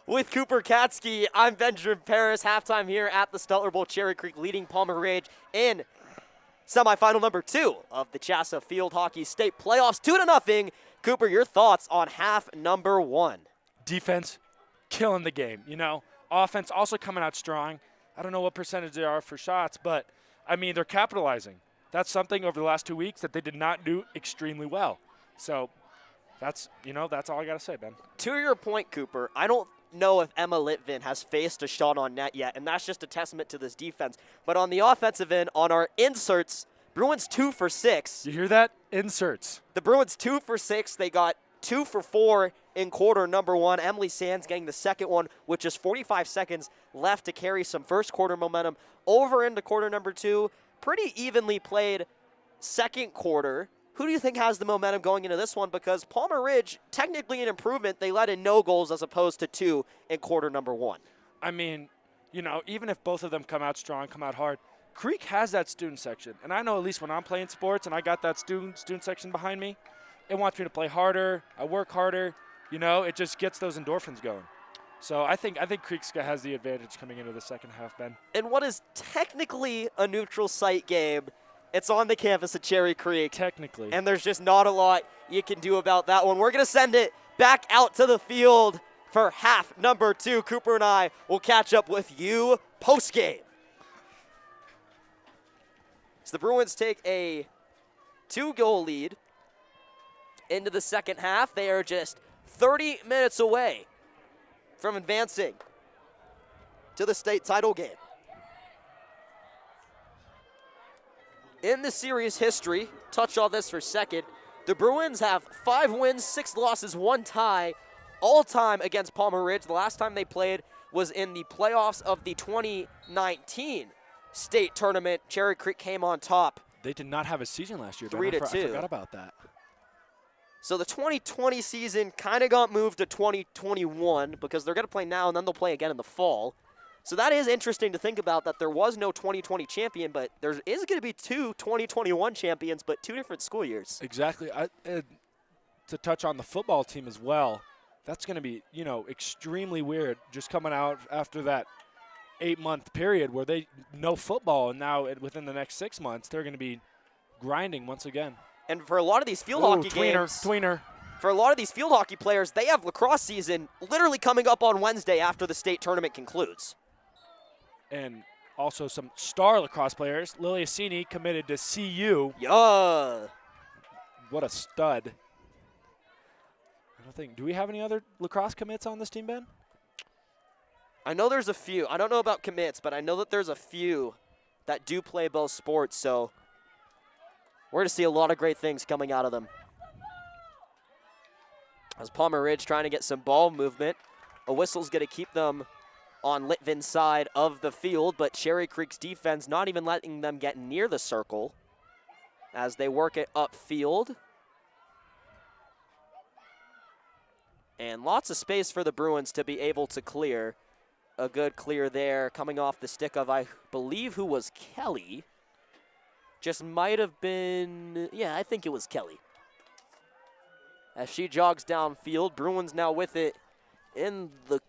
S1: With Cooper Katsky, I'm Benjamin Paris. Halftime here at the Stutler Bowl. Cherry Creek leading Palmer Ridge in semifinal number 2 of the Chsaa Field Hockey State Playoffs. 2-0. Cooper, your thoughts on half number 1?
S2: Defense, killing the game. You know, offense also coming out strong. I don't know what percentage they are for shots, but, I mean, they're capitalizing. That's something over the last 2 weeks that they did not do extremely well. So that's all I got to say, Ben.
S1: To your point, Cooper, I don't know if Emma Litvin has faced a shot on net yet, and that's just a testament to this defense. But on the offensive end, on our inserts, Bruins 2 for 6.
S2: You hear that? Inserts.
S1: The Bruins 2 for 6. They got 2 for 4 in quarter number 1. Emily Sands getting the second one with just 45 seconds left to carry some first quarter momentum over into quarter number 2. Pretty evenly played second quarter. Who do you think has the momentum going into this one? Because Palmer Ridge, technically an improvement. They let in no goals as opposed to 2 in quarter number 1.
S2: I mean, you know, even if both of them come out strong, come out hard, Creek has that student section. And I know at least when I'm playing sports and I got that student section behind me, it wants me to play harder. I work harder. You know, it just gets those endorphins going. So I think Creek has the advantage coming into the second half, Ben.
S1: In what is technically a neutral site game, it's on the campus at Cherry Creek.
S2: Technically.
S1: And there's just not a lot you can do about that one. We're going to send it back out to the field for half number 2. Cooper and I will catch up with you post-game. So the Bruins take a 2-goal lead into the second half. They are just 30 minutes away from advancing to the state title game. In the series history, touch on this for a second, the Bruins have 5 wins, 6 losses, 1 tie, all time against Palmer Ridge. The last time they played was in the playoffs of the 2019 state tournament. Cherry Creek came on top.
S2: They did not have a season last year.
S1: 3-2.
S2: I forgot about that.
S1: So the 2020 season kind of got moved to 2021 because they're going to play now and then they'll play again in the fall. So that is interesting to think about, that there was no 2020 champion, but there is going to be 2 2021 champions, but 2 different school years.
S2: Exactly. To touch on the football team as well, that's going to be, extremely weird just coming out after that 8-month period where they no football, and now within the next 6 months they're going to be grinding once again.
S1: And for a lot of these field hockey games, for a lot of these field hockey players, they have lacrosse season literally coming up on Wednesday after the state tournament concludes.
S2: And also some star lacrosse players. Liliasini committed to CU.
S1: Yeah.
S2: What a stud. I don't think. Do we have any other lacrosse commits on this team, Ben?
S1: I know there's a few. I don't know about commits, but I know that there's a few that do play both sports, so we're going to see a lot of great things coming out of them. As Palmer Ridge trying to get some ball movement. A whistle's going to keep them on Litvin's side of the field, but Cherry Creek's defense not even letting them get near the circle as they work it upfield. And lots of space for the Bruins to be able to clear. A good clear there coming off the stick of, I believe, who was Kelly. Just might have been, yeah, I think it was Kelly. As she jogs downfield, Bruins now with it in the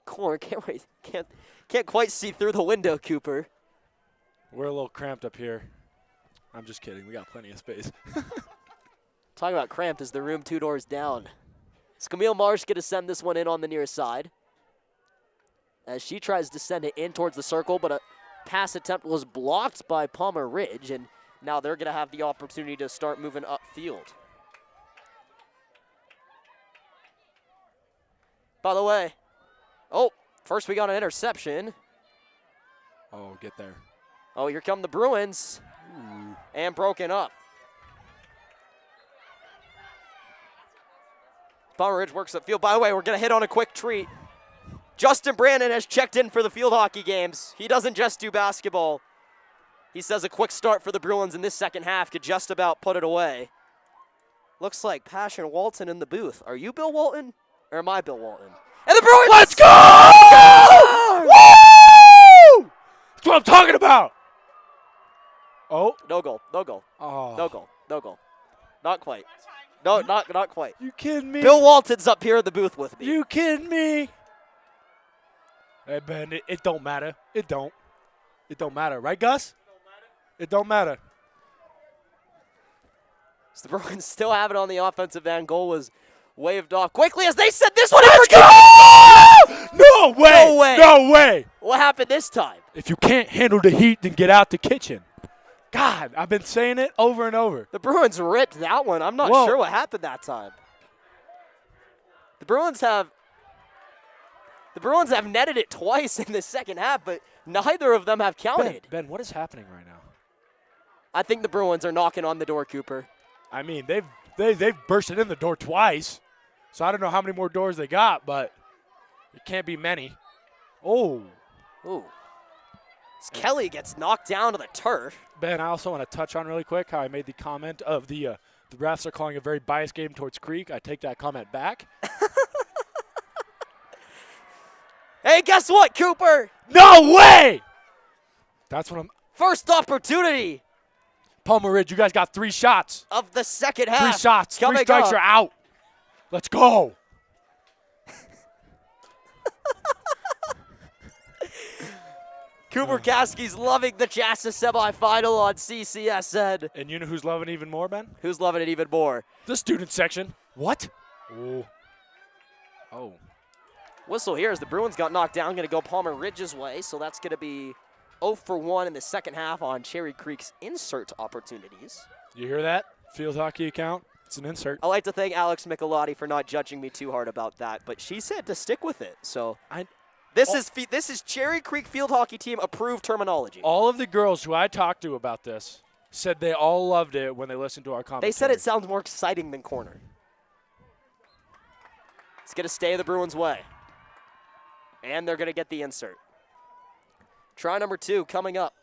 S1: corner. Can't quite see through the window, Cooper.
S2: We're a little cramped up here. I'm just kidding. We got plenty of space.
S1: Talking about cramped is the room 2 doors down. Is Camille Marsh going to send this one in on the near side? As she tries to send it in towards the circle, but a pass attempt was blocked by Palmer Ridge, and now they're going to have the opportunity to start moving upfield. By the way, first we got an interception.
S2: Oh, get there.
S1: Oh, here come the Bruins.
S2: Ooh.
S1: And broken up. Palmer Ridge works upfield. By the way, we're going to hit on a quick treat. Justin Brandon has checked in for the field hockey games. He doesn't just do basketball. He says a quick start for the Bruins in this second half could just about put it away. Looks like Passion Walton in the booth. Are you Bill Walton? Or am I Bill Walton? And the Bruins,
S2: let's go! Woo! That's what I'm talking about. Oh.
S1: No goal, no goal.
S2: Oh.
S1: No goal, no goal. Not quite. No, not quite.
S2: You kidding me?
S1: Bill Walton's up here in the booth with me.
S2: You kidding me? Hey, Ben, it don't matter. It don't. It don't matter. Right, Gus? It don't matter.
S1: So the Bruins still have it on the offensive end. Goal was waved off quickly as they said this one.
S2: Let's go! No way!
S1: No way!
S2: No way!
S1: What happened this time?
S2: If you can't handle the heat, then get out the kitchen. God, I've been saying it over and over.
S1: The Bruins ripped that one. I'm not sure what happened that time. The Bruins have netted it twice in the second half, but neither of them have counted.
S2: Ben, what is happening right now?
S1: I think the Bruins are knocking on the door, Cooper.
S2: I mean, they've bursted in the door twice, so I don't know how many more doors they got, but it can't be many. Oh.
S1: Ooh. Kelly gets knocked down to the turf.
S2: Ben, I also want to touch on really quick how I made the comment of the refs are calling a very biased game towards Creek. I take that comment back.
S1: Hey, guess what, Cooper?
S2: No way! That's what I'm...
S1: First opportunity.
S2: Palmer Ridge, you guys got 3 shots.
S1: Of the second half.
S2: 3 shots. 3 strikes
S1: up.
S2: are out. Let's go.
S1: Cooper Caskey's loving the Chsaa semifinal on CCSN.
S2: And you know who's loving it even more, Ben?
S1: Who's loving it even more?
S2: The student section. What? Ooh. Oh.
S1: Whistle here as the Bruins got knocked down. Going to go Palmer Ridge's way, so that's going to be 0 for 1 in the second half on Cherry Creek's insert opportunities.
S2: You hear that? Field hockey account. It's an insert.
S1: I like to thank Alex Michelotti for not judging me too hard about that, but she said to stick with it. So this is Cherry Creek Field Hockey Team approved terminology.
S2: All of the girls who I talked to about this said they all loved it when they listened to our commentary.
S1: They said it sounds more exciting than corner. It's going to stay the Bruins' way. And they're going to get the insert. Try number 2 coming up.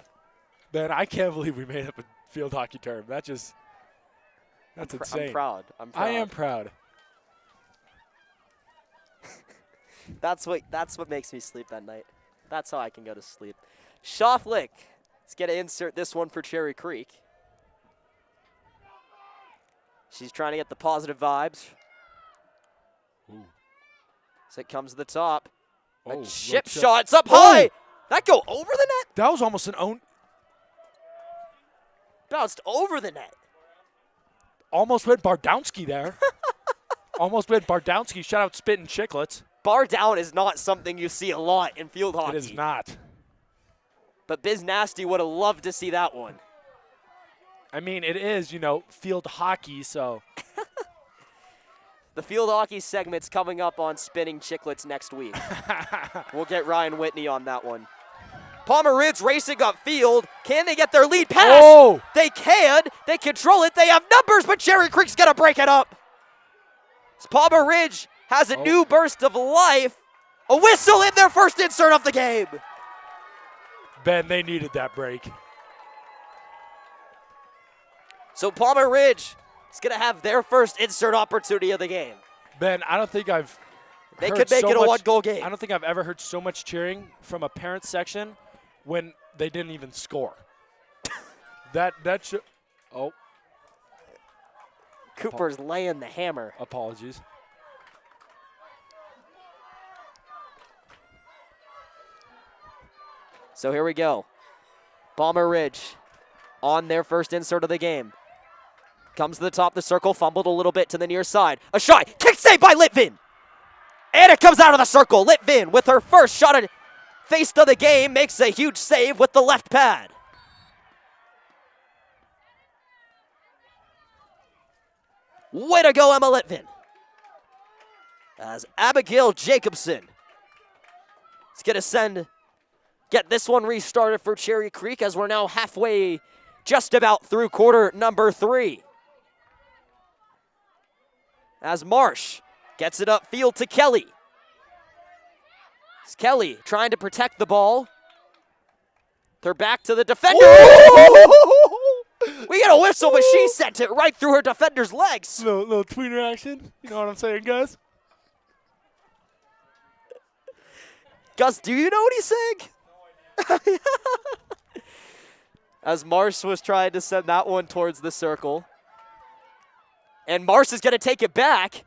S2: Man, I can't believe we made up a field hockey term. That's insane.
S1: I'm proud.
S2: I am proud.
S1: That's what makes me sleep at night. That's how I can go to sleep. Schafflick is going to insert this one for Cherry Creek. She's trying to get the positive vibes.
S2: Ooh.
S1: As it comes to the top.
S2: Oh,
S1: a chip shot. It's up high. That go over the net?
S2: That was almost an own.
S1: Bounced over the net.
S2: Almost went Bardowski there. Almost went Bardowski. Shout out Spittin' Chicklets.
S1: Bar down is not something you see a lot in field hockey.
S2: It is not.
S1: But Biz Nasty would have loved to see that one.
S2: I mean, it is, field hockey, so.
S1: The field hockey segment's coming up on Spinning Chicklets next week. We'll get Ryan Whitney on that one. Palmer Ridge racing upfield. Can they get their lead pass?
S2: Oh!
S1: They can. They control it. They have numbers, but Cherry Creek's going to break it up. Palmer Ridge has a new burst of life. A whistle in their first insert of the game.
S2: Ben, they needed that break.
S1: So Palmer Ridge is going to have their first insert opportunity of the game.
S2: Ben, I don't think I've
S1: They could make it a one-goal game.
S2: I don't think I've ever heard so much cheering from a parent section when they didn't even score. Oh.
S1: Cooper's laying the hammer.
S2: Apologies.
S1: So here we go. Palmer Ridge on their first insert of the game. Comes to the top of the circle, fumbled a little bit to the near side. A shot, kick save by Litvin. And it comes out of the circle. Litvin with her first shot at face of the game makes a huge save with the left pad. Way to go, Emma Litvin. As Abigail Jacobson is going to get this one restarted for Cherry Creek as we're now halfway, just about through quarter number 3. As Marsh gets it upfield to Kelly. It's Kelly trying to protect the ball. They're back to the defender. We get a whistle, but she sent it right through her defender's legs.
S2: Little tweener action. You know what I'm saying, guys?
S1: Gus, do you know what he's saying? As Marsh was trying to send that one towards the circle. And Marsh is going to take it back.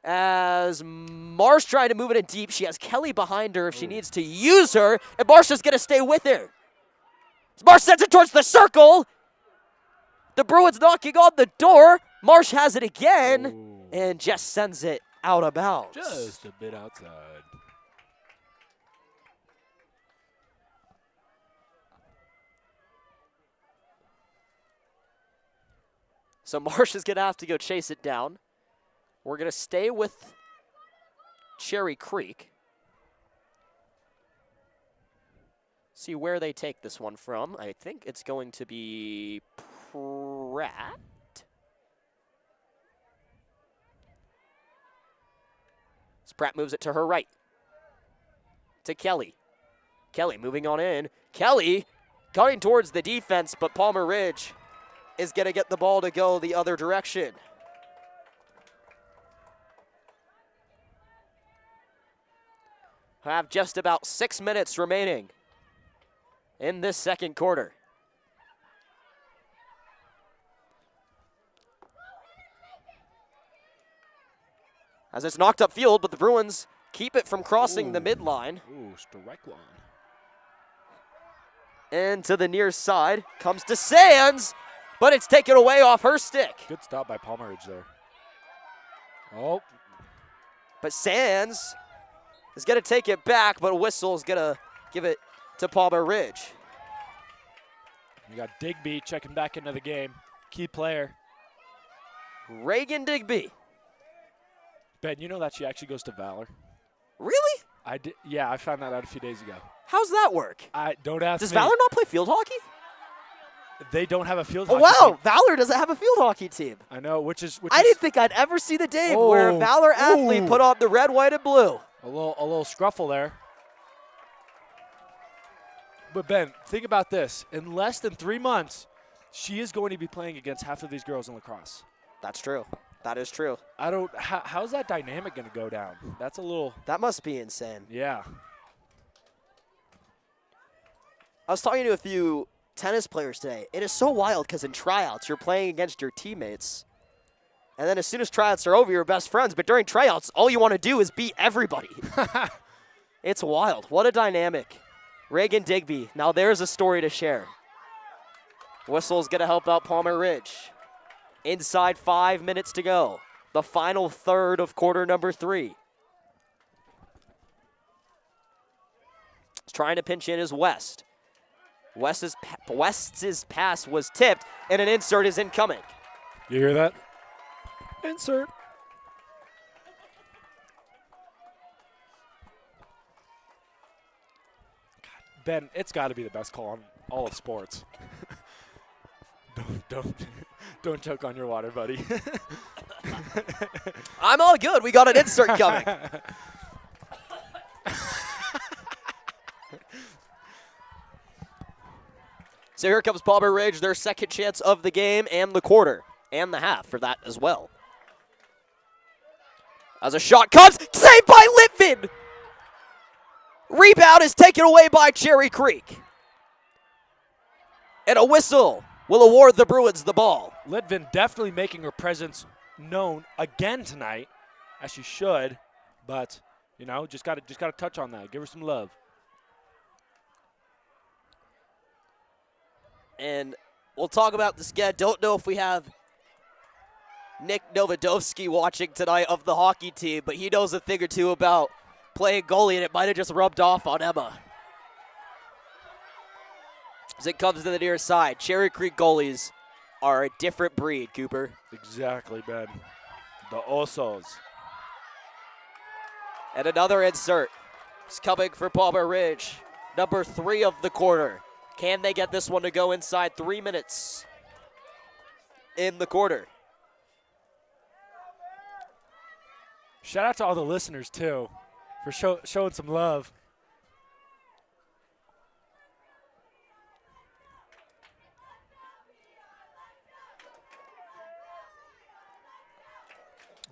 S1: As Marsh trying to move it in deep. She has Kelly behind her if she needs to use her. And Marsh is going to stay with her. As Marsh sends it towards the circle. The Bruins knocking on the door. Marsh has it again. And just sends it out of bounds.
S2: Just a bit outside.
S1: So Marsh is going to have to go chase it down. We're going to stay with Cherry Creek. See where they take this one from. I think it's going to be Pratt. As Pratt moves it to her right. To Kelly. Kelly moving on in. Kelly going towards the defense, but Palmer Ridge is going to get the ball to go the other direction. Have just about 6 minutes remaining in this second quarter. As it's knocked upfield, but the Bruins keep it from crossing the midline.
S2: Strike line.
S1: And to the near side, comes to Sands, but it's taken away off her stick.
S2: Good stop by Palmer Ridge there. Oh.
S1: But Sands is going to take it back, but Whistle is going to give it to Palmer Ridge.
S2: You got Digby checking back into the game. Key player.
S1: Reagan Digby.
S2: Ben, you know that she actually goes to Valor?
S1: Really?
S2: I did. Yeah, I found that out a few days ago.
S1: How's that work?
S2: Don't ask
S1: Does
S2: me.
S1: Valor not play field hockey?
S2: They don't have a field
S1: Oh,
S2: hockey
S1: wow.
S2: team.
S1: Valor doesn't have a field hockey team.
S2: I know, which is.
S1: I didn't think I'd ever see the day where a Valor athlete put on the red, white, and blue.
S2: A little scruffle there. But Ben, think about this. In less than 3 months, she is going to be playing against half of these girls in lacrosse.
S1: That's true. That is true.
S2: How's that dynamic going to go down? That's a little.
S1: That must be insane.
S2: Yeah.
S1: I was talking to a few tennis players today. It is so wild because in tryouts, you're playing against your teammates. And then as soon as tryouts are over, you're best friends. But during tryouts, all you want to do is beat everybody. It's wild. What a dynamic. Reagan Digby. Now there's a story to share. Whistle's going to help out Palmer Ridge. Inside 5 minutes to go. The final third of quarter number 3. He's trying to pinch in is West. West's pass was tipped, and an insert is incoming.
S2: You hear that? Insert. God, Ben, it's got to be the best call on all of sports. Don't choke on your water, buddy.
S1: I'm all good. We got an insert coming. So here comes Palmer Ridge, their second chance of the game and the quarter, and the half for that as well. As a shot comes, saved by Litvin! Rebound is taken away by Cherry Creek. And a whistle will award the Bruins the ball.
S2: Litvin definitely making her presence known again tonight, as she should, but you know, just got to touch on that. Give her some love.
S1: And we'll talk about this again. Don't know if we have Nick Novodovsky watching tonight of the hockey team, but he knows a thing or two about playing goalie, and it might have just rubbed off on Emma. As it comes to the near side, Cherry Creek goalies are a different breed, Cooper.
S2: Exactly, Ben. The Osos.
S1: And another insert is coming for Palmer Ridge. Number 3 of the quarter. Can they get this one to go inside 3 minutes in the quarter?
S2: Shout out to all the listeners, too, for showing some love.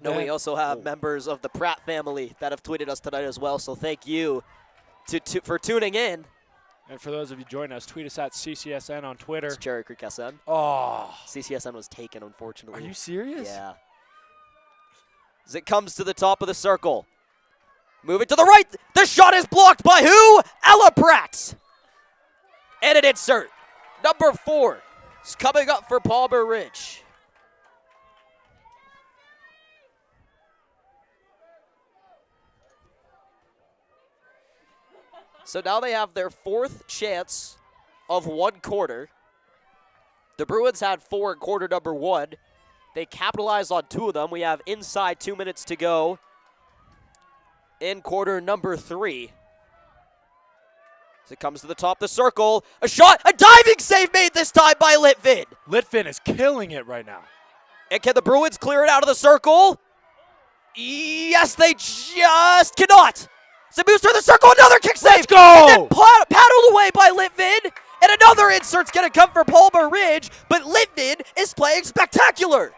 S1: No, we also have members of the Pratt family that have tweeted us tonight as well, so thank you for tuning in.
S2: And for those of you joining us, tweet us at CCSN on Twitter.
S1: It's Cherry Creek SN.
S2: Oh.
S1: CCSN was taken, unfortunately.
S2: Are you serious?
S1: Yeah. As it comes to the top of the circle. Moving to the right. The shot is blocked by who? Ella Pratt. And an insert. Number 4 is coming up for Palmer Ridge. So now they have their 4th chance of 1 quarter. The Bruins had 4 in quarter number 1. They capitalized on 2 of them. We have inside 2 minutes to go in quarter number 3. As it comes to the top of the circle, a shot, a diving save made this time by Litvin.
S2: Litvin is killing it right now.
S1: And can the Bruins clear it out of the circle? Yes, they just cannot. So moves through the circle, another kick save.
S2: Let's go!
S1: And then paddled away by Litvin. And another insert's going to come for Palmer Ridge, but Litvin is playing spectacular.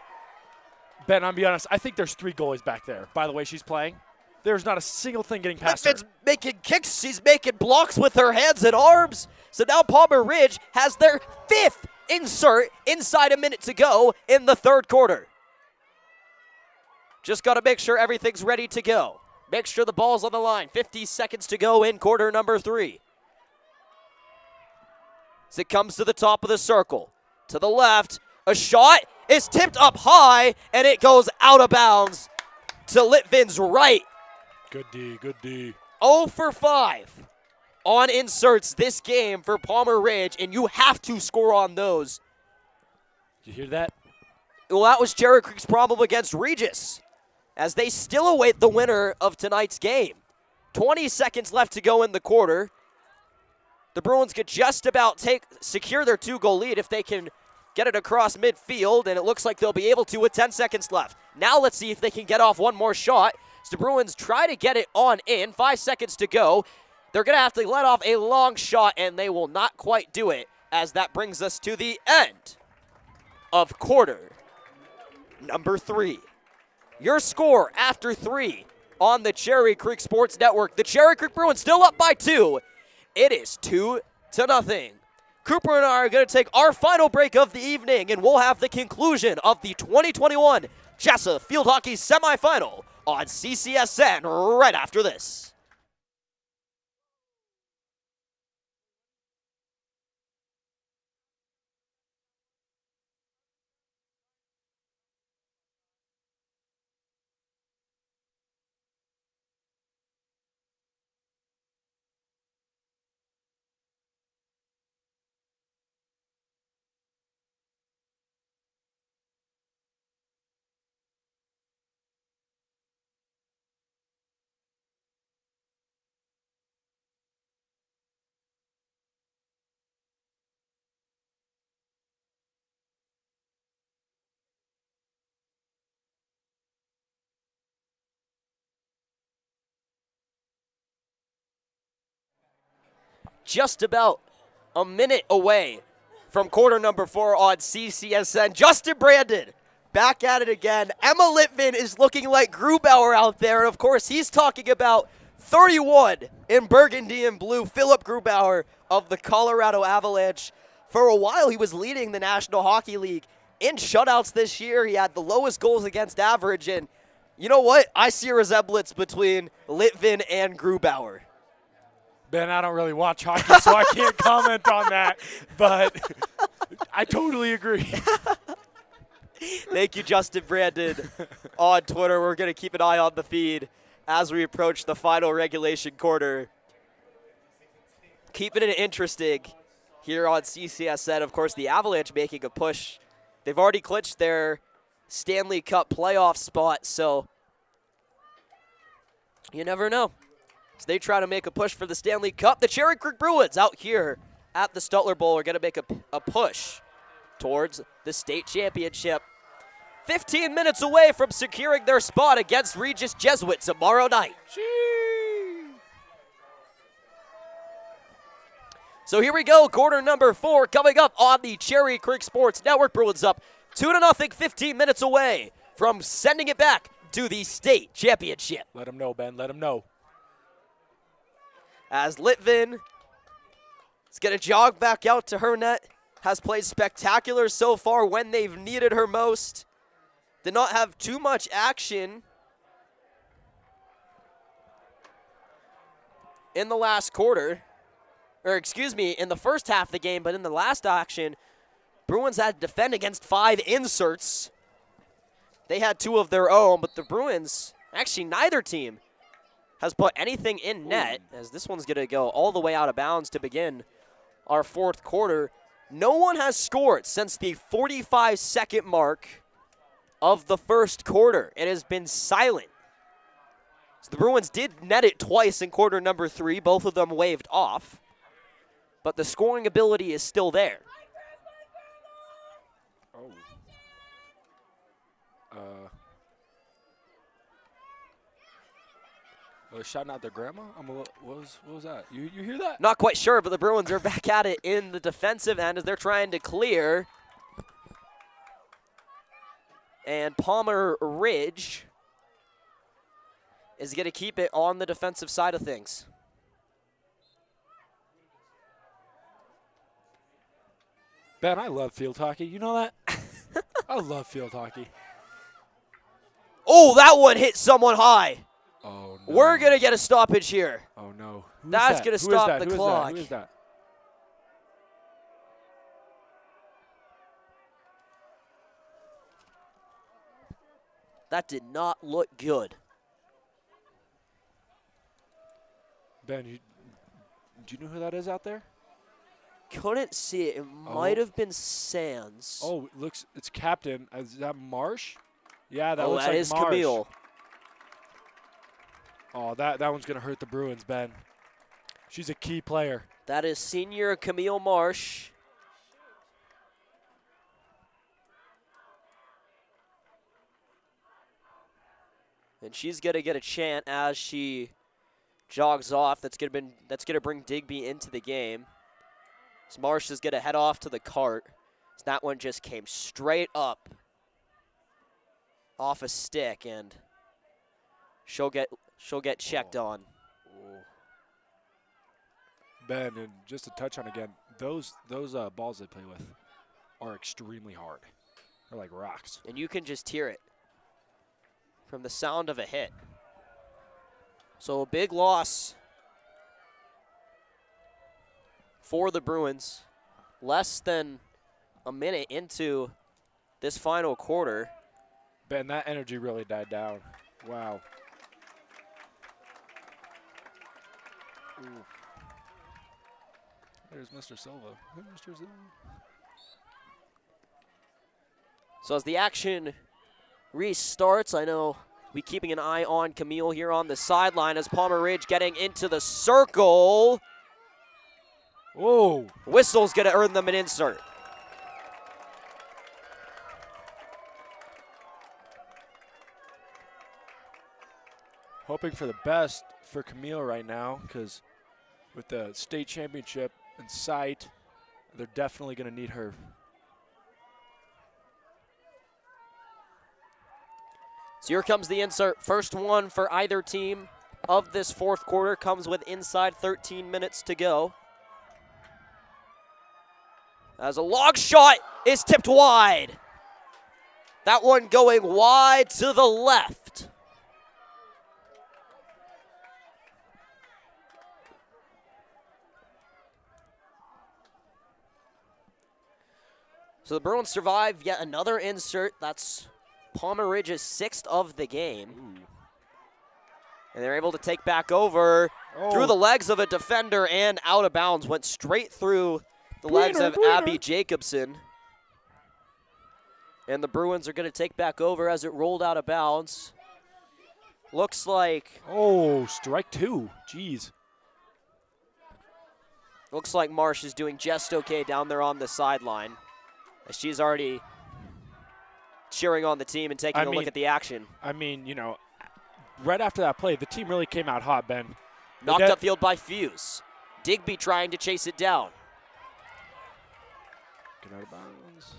S2: Ben, I'll be honest, I think there's 3 goalies back there. By the way she's playing, there's not a single thing getting past
S1: Litvin's
S2: her.
S1: making kicks. She's making blocks with her hands and arms. So now Palmer Ridge has their 5th insert inside a minute to go in the 3rd quarter. Just got to make sure everything's ready to go. Make sure the ball's on the line. 50 seconds to go in quarter number 3. As it comes to the top of the circle. To the left, a shot is tipped up high, and it goes out of bounds to Litvin's right.
S2: Good D, good D.
S1: 0 for 5 on inserts this game for Palmer Ridge, and you have to score on those.
S2: Did you hear that?
S1: Well, that was Cherry Creek's problem against Regis, as they still await the winner of tonight's game. 20 seconds left to go in the quarter. The Bruins could just about secure their 2-goal lead if they can get it across midfield, and it looks like they'll be able to with 10 seconds left. Now let's see if they can get off one more shot. As the Bruins try to get it on in, 5 seconds to go. They're going to have to let off a long shot, and they will not quite do it, as that brings us to the end of quarter number 3. Your score after 3 on the Cherry Creek Sports Network. The Cherry Creek Bruins still up by 2. It is 2-0. Cooper and I are going to take our final break of the evening, and we'll have the conclusion of the 2021 Chsaa Field Hockey Semifinal on CCSN right after this. Just about a minute away from quarter number 4 on CCSN. Justin Brandon back at it again. Emma Litvin is looking like Grubauer out there. And of course, he's talking about 31 in burgundy and blue. Philip Grubauer of the Colorado Avalanche. For a while, he was leading the National Hockey League in shutouts this year. He had the lowest goals against average. And you know what? I see a resemblance between Litvin and Grubauer.
S2: Ben, I don't really watch hockey, so I can't comment on that, but I totally agree.
S1: Thank you, Justin Brandon, on Twitter. We're going to keep an eye on the feed as we approach the final regulation quarter. Keeping it interesting here on CCSN. Of course, the Avalanche making a push. They've already clinched their Stanley Cup playoff spot, so you never know. So they try to make a push for the Stanley Cup. The Cherry Creek Bruins out here at the Stutler Bowl are going to make a push towards the state championship. 15 minutes away from securing their spot against Regis Jesuit tomorrow night. So here we go, quarter number 4 coming up on the Cherry Creek Sports Network. Bruins up 2-0, 15 minutes away from sending it back to the state championship.
S2: Let them know, Ben. Let them know.
S1: As Litvin is going to jog back out to her net. Has played spectacular so far when they've needed her most. Did not have too much action in the last quarter. Or excuse me, in the first half of the game, but in the last action, Bruins had to defend against 5 inserts. They had 2 of their own, but the Bruins, actually neither team, has put anything in net, as this one's going to go all the way out of bounds to begin our 4th quarter. No one has scored since the 45-second mark of the 1st quarter. It has been silent. So the Bruins did net it twice in quarter number 3, both of them waved off, but the scoring ability is still there.
S2: Shouting out their grandma? What was that? You hear that?
S1: Not quite sure, but the Bruins are back at it in the defensive end as they're trying to clear. And Palmer Ridge is going to keep it on the defensive side of things.
S2: Ben, I love field hockey. You know that? I love field hockey.
S1: Oh, that one hit someone high.
S2: Oh, no.
S1: We're going to get a stoppage here.
S2: Oh, no.
S1: That's going to stop the clock.
S2: Who is that?
S1: That did not look good.
S2: Ben, do you know who that is out there?
S1: couldn't see it. It might have been Sands.
S2: Oh, it's captain. Is that Marsh? Yeah, that looks
S1: that
S2: like
S1: is
S2: Marsh.
S1: Camille.
S2: Oh, that one's going to hurt the Bruins, Ben. She's a key player.
S1: That is senior Camille Marsh. And she's going to get a chant as she jogs off. That's going to bring Digby into the game. So Marsh is going to head off to the cart. So that one just came straight up off a stick, and she'll get checked on.
S2: Oh. Ben, and just to touch on again, those balls they play with are extremely hard. They're like rocks.
S1: And you can just hear it from the sound of a hit. So a big loss for the Bruins. Less than a minute into this final quarter.
S2: Ben, that energy really died down. Wow. Ooh. There's Mr. Silva. Mr. Silva.
S1: So as the action restarts, I know we keeping an eye on Camille here on the sideline as Palmer Ridge getting into the circle.
S2: Whoa.
S1: Whistle's going to earn them an insert.
S2: Hoping for the best for Camille right now, because with the state championship in sight, they're definitely going to need her.
S1: So here comes the insert. First one for either team of this fourth quarter comes with inside 13 minutes to go. As a long shot is tipped wide. That one going wide to the left. So the Bruins survive yet another insert. That's Palmer Ridge's sixth of the game.
S2: Ooh.
S1: And they're able to take back over through the legs of a defender and out of bounds. Went straight through the legs of Abby Jacobson. And the Bruins are going to take back over as it rolled out of bounds. Looks like...
S2: Oh, strike two. Jeez.
S1: Looks like Marsh is doing just okay down there on the sideline. As she's already cheering on the team and taking a look at the action.
S2: I mean, you know, right after that play, the team really came out hot, Ben.
S1: Knocked upfield by Fuse. Digby trying to chase it down.
S2: Get out of bounds.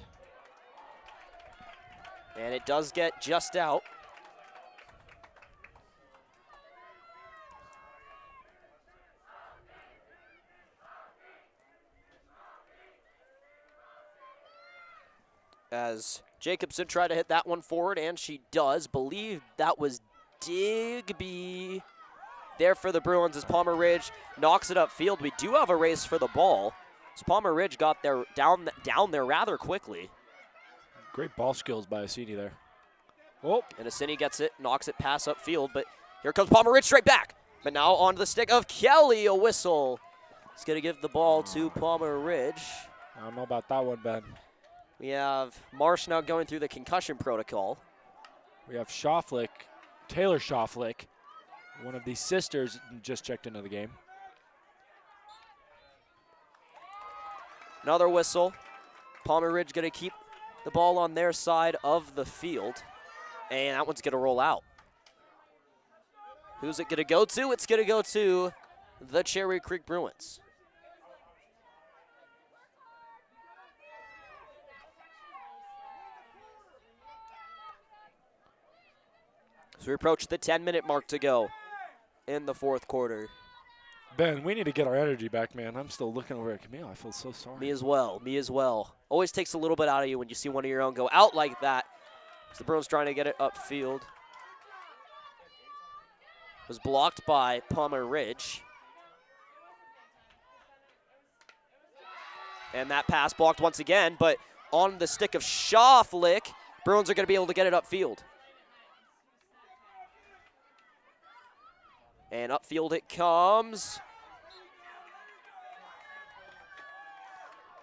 S1: And it does get just out. As Jacobson tried to hit that one forward, and she does. Believe that was Digby there for the Bruins as Palmer Ridge knocks it upfield. We do have a race for the ball. So Palmer Ridge got there down there rather quickly.
S2: Great ball skills by Asini there. Oh.
S1: And Asini gets it, knocks it past upfield, but here comes Palmer Ridge straight back. But now onto the stick of Kelly, a whistle. He's going to give the ball to Palmer Ridge.
S2: I don't know about that one, Ben.
S1: We have Marsh now going through the concussion protocol.
S2: We have Schauflick, Taylor Schauflick, one of the sisters, just checked into the game.
S1: Another whistle. Palmer Ridge going to keep the ball on their side of the field. And that one's going to roll out. Who's it going to go to? It's going to go to the Cherry Creek Bruins. So we approach the 10-minute mark to go in the fourth quarter.
S2: Ben, we need to get our energy back, man. I'm still looking over at Camille. I feel so sorry.
S1: Me as well. Me as well. Always takes a little bit out of you when you see one of your own go out like that. So the Bruins trying to get it upfield. Was blocked by Palmer Ridge. And that pass blocked once again, but on the stick of Schauflick, Bruins are going to be able to get it upfield. And upfield it comes.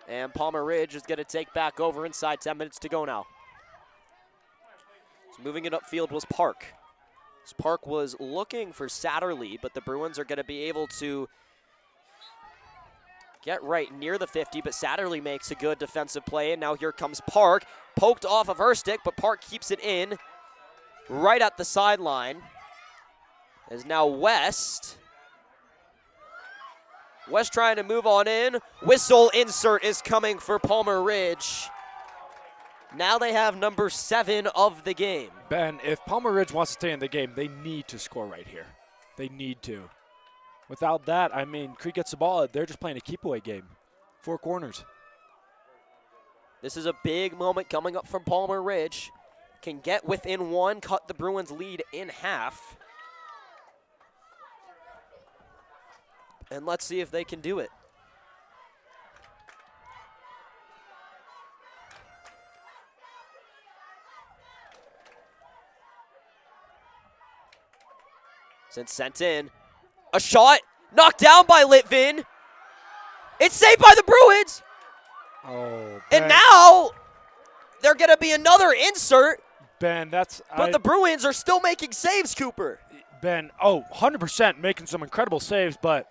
S1: And Palmer Ridge is going to take back over inside 10 minutes to go now. So moving it upfield was Park. Park was looking for Satterley, but the Bruins are going to be able to get right near the 50, but Satterley makes a good defensive play, and now here comes Park. Poked off of her stick, but Park keeps it in right at the sideline. Is now West. West trying to move on in. Whistle insert is coming for Palmer Ridge. Now they have number 7 of the game.
S2: Ben, if Palmer Ridge wants to stay in the game, they need to score right here. They need to. Without that, I mean, Creek gets the ball. They're just playing a keep-away game. 4 corners.
S1: This is a big moment coming up from Palmer Ridge. Can get within 1, cut the Bruins lead in half. And let's see if they can do it. Since sent in. A shot knocked down by Litvin. It's saved by the Bruins.
S2: Oh, Ben.
S1: And now they're going to be another insert.
S2: Ben,
S1: but the Bruins are still making saves, Cooper.
S2: Ben, 100% making some incredible saves, but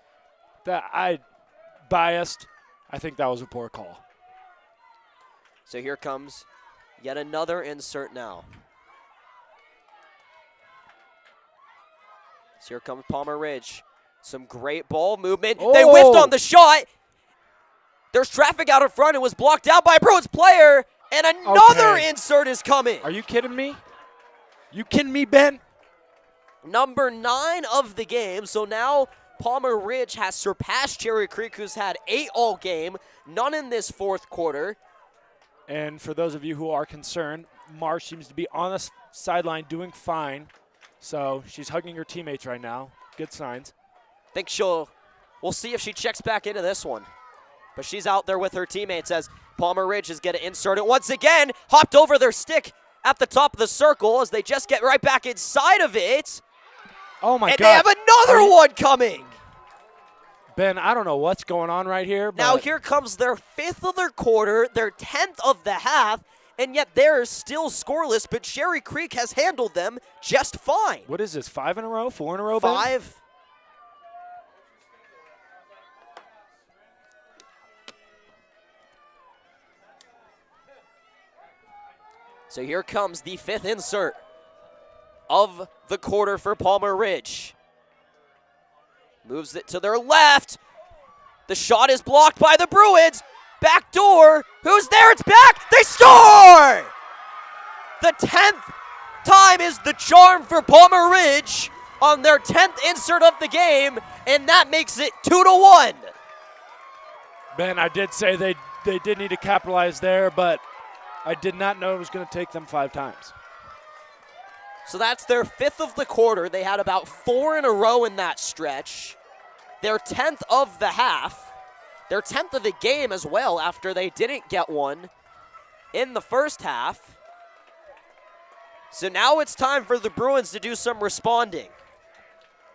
S2: biased. I think that was a poor call.
S1: So here comes yet another insert now. So here comes Palmer Ridge. Some great ball movement.
S2: Oh.
S1: They whiffed on the shot. There's traffic out in front. It was blocked out by a Bruins player. And another insert is coming.
S2: Are you kidding me? You kidding me, Ben?
S1: Number 9 of the game. So now Palmer Ridge has surpassed Cherry Creek, who's had 8 all game. None in this 4th quarter.
S2: And for those of you who are concerned, Marsh seems to be on the sideline doing fine. So she's hugging her teammates right now. Good signs.
S1: Think we'll see if she checks back into this one. But she's out there with her teammates as Palmer Ridge is going to insert it once again. Hopped over their stick at the top of the circle as they just get right back inside of it.
S2: Oh, my God.
S1: And they have another one coming.
S2: Ben, I don't know what's going on right here. But
S1: now here comes their 5th of their quarter, their 10th of the half, and yet they're still scoreless, but Cherry Creek has handled them just fine.
S2: What is this, 5 in a row, 4 in a row, Ben?
S1: 5. So here comes the 5th insert of the quarter for Palmer Ridge. Moves it to their left. The shot is blocked by the Bruins. Back door. Who's there? It's back. They score! The 10th time is the charm for Palmer Ridge on their 10th insert of the game, and that makes it 2-1.
S2: Ben, I did say they did need to capitalize there, but I did not know it was going to take them 5 times.
S1: So that's their 5th of the quarter. They had about 4 in a row in that stretch. Their 10th of the half. Their 10th of the game as well after they didn't get one in the first half. So now it's time for the Bruins to do some responding.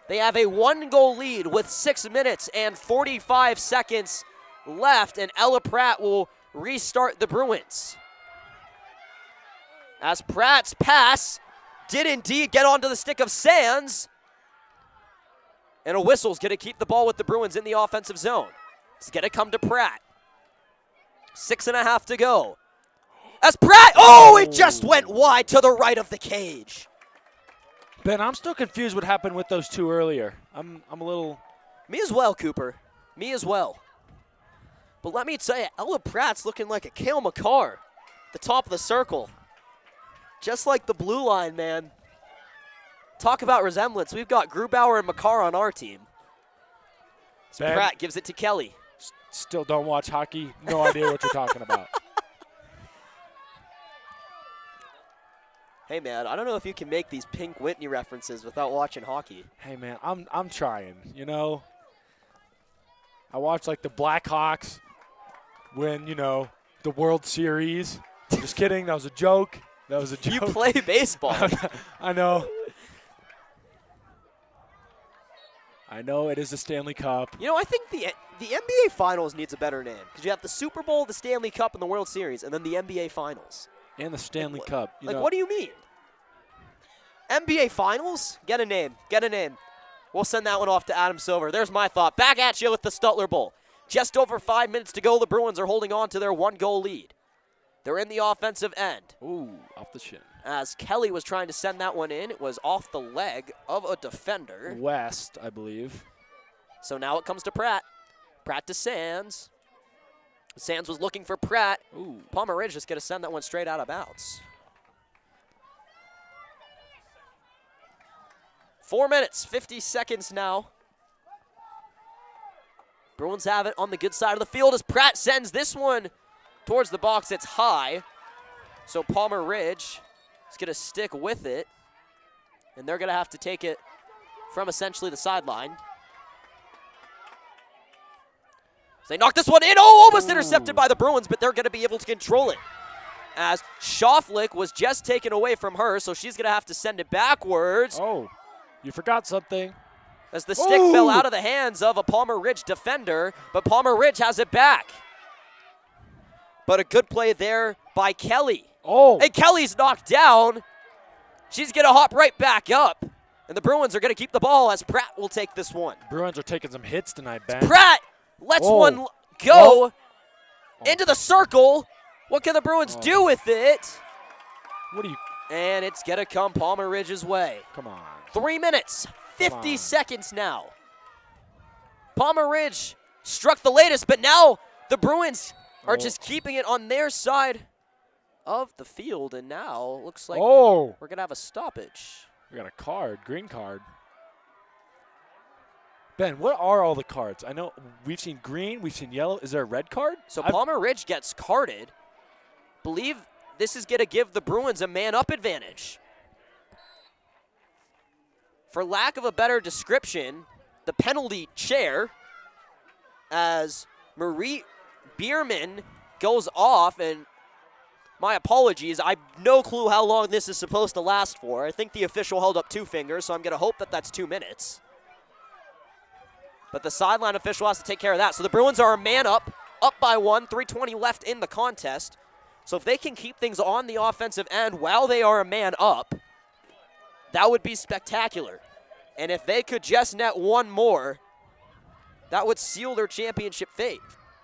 S1: They have a 1-goal lead with 6 minutes and 45 seconds left, and Ella Pratt will restart the Bruins. As Pratt's pass did indeed get onto the stick of Sands. And a whistle's going to keep the ball with the Bruins in the offensive zone. It's going to come to Pratt. 6.5 to go. As Pratt, it just went wide to the right of the cage.
S2: Ben, I'm still confused what happened with those 2 earlier. I'm a little...
S1: Me as well, Cooper. Me as well. But let me tell you, Ella Pratt's looking like a Cale Makar at the top of the circle. Just like the blue line, man. Talk about resemblance. We've got Grubauer and Makar on our team.
S2: Ben,
S1: Pratt gives it to Kelly.
S2: Still don't watch hockey. No idea what you're talking about.
S1: Hey, man, I don't know if you can make these Pink Whitney references without watching hockey.
S2: Hey, man, I'm trying, you know. I watch, like, the Blackhawks win, the World Series. Just kidding. That was a joke. That was a joke.
S1: You play baseball.
S2: I know. I know it is the Stanley Cup.
S1: You know, I think the NBA Finals needs a better name because you have the Super Bowl, the Stanley Cup, and the World Series, and then the NBA Finals.
S2: And the Stanley Cup.
S1: Like, what do you mean? NBA Finals? Get a name. Get a name. We'll send that one off to Adam Silver. There's my thought. Back at you with the Stutler Bowl. Just over 5 minutes to go. The Bruins are holding on to their 1-goal lead. They're in the offensive end.
S2: Ooh, off the shin.
S1: As Kelly was trying to send that one in, it was off the leg of a defender.
S2: West, I believe.
S1: So now it comes to Pratt. Pratt to Sands. Sands was looking for Pratt.
S2: Ooh.
S1: Palmer Ridge just going to send that one straight out of bounds. 4 minutes, 50 seconds now. Bruins have it on the good side of the field as Pratt sends this one towards the box. It's high. So Palmer Ridge is going to stick with it. And they're going to have to take it from essentially the sideline. So they knock this one in. Oh, almost intercepted by the Bruins, but they're going to be able to control it. As Schaufflik was just taken away from her, so she's going to have to send it backwards.
S2: Oh. You forgot something.
S1: As the stick fell out of the hands of a Palmer Ridge defender, but Palmer Ridge has it back. But a good play there by Kelly.
S2: Oh.
S1: And Kelly's knocked down. She's going to hop right back up. And the Bruins are going to keep the ball as Pratt will take this one.
S2: Bruins are taking some hits tonight, Ben.
S1: Pratt lets one go into the circle. What can the Bruins do with it?
S2: What do you...
S1: And it's going to come Palmer Ridge's way.
S2: Come on.
S1: 3 minutes, 50 seconds now. Palmer Ridge struck the latest, but now the Bruins are just keeping it on their side of the field, and now looks like we're going to have a stoppage.
S2: We got a card, green card. Ben, what are all the cards? I know we've seen green, we've seen yellow. Is there a red card?
S1: So Palmer Ridge gets carded. Believe this is going to give the Bruins a man-up advantage. For lack of a better description, the penalty chair as Marie Bierman goes off, and my apologies, I have no clue how long this is supposed to last for. I think the official held up 2 fingers, so I'm going to hope that that's 2 minutes. But the sideline official has to take care of that. So the Bruins are a man up by 1, 3:20 left in the contest. So if they can keep things on the offensive end while they are a man up, that would be spectacular. And if they could just net one more, that would seal their championship fate.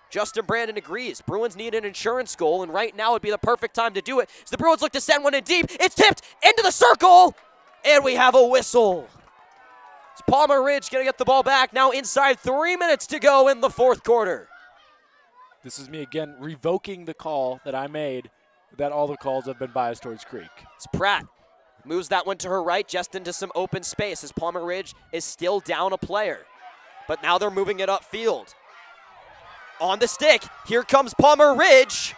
S1: Justin Brandon agrees. Bruins need an insurance goal, and right now would be the perfect time to do it. So the Bruins look to send one in deep. It's tipped into the circle, and we have a whistle. It's Palmer Ridge going to get the ball back. Now inside 3 minutes to go in the fourth quarter.
S2: This is me again revoking the call that I made that all the calls have been biased towards Creek.
S1: It's Pratt. Moves that one to her right, just into some open space as Palmer Ridge is still down a player. But now they're moving it upfield. On the stick, here comes Palmer Ridge.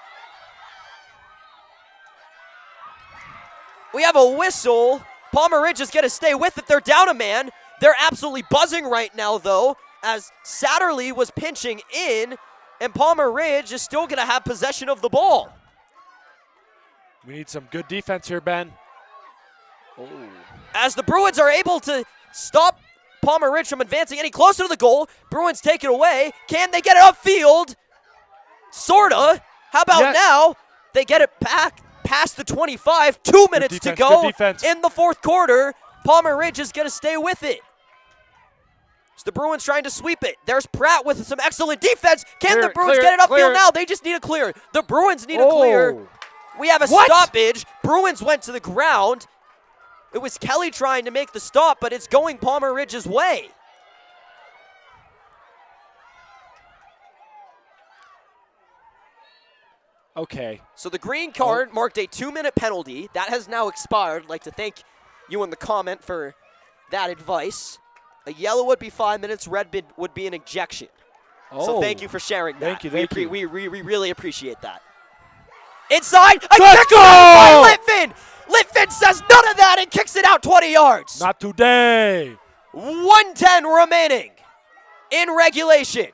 S1: We have a whistle. Palmer Ridge is going to stay with it. They're down a man. They're absolutely buzzing right now, though, as Satterley was pinching in, and Palmer Ridge is still going to have possession of the ball.
S2: We need some good defense here, Ben.
S1: As the Bruins are able to stop Palmer Ridge from advancing any closer to the goal, Bruins take it away. Can they get it upfield? Sorta. How about now? They get it back past the 25. 2 minutes to go in the fourth quarter. Palmer Ridge is going to stay with it. So the Bruins trying to sweep it. There's Pratt with some excellent defense. Can the Bruins get it upfield now? They just need a clear. The Bruins need a clear. We have a stoppage. Bruins went to the ground. It was Kelly trying to make the stop, but it's going Palmer Ridge's way.
S2: Okay.
S1: So the green card marked a 2-minute penalty. That has now expired. I'd like to thank you in the comment for that advice. A yellow would be 5 minutes. Red would be an ejection. So thank you for sharing that.
S2: Thank you.
S1: We really appreciate that. Inside, a kick by Litvin. Litvin says none of that and kicks it out 20 yards.
S2: Not today.
S1: 1:10 remaining in regulation.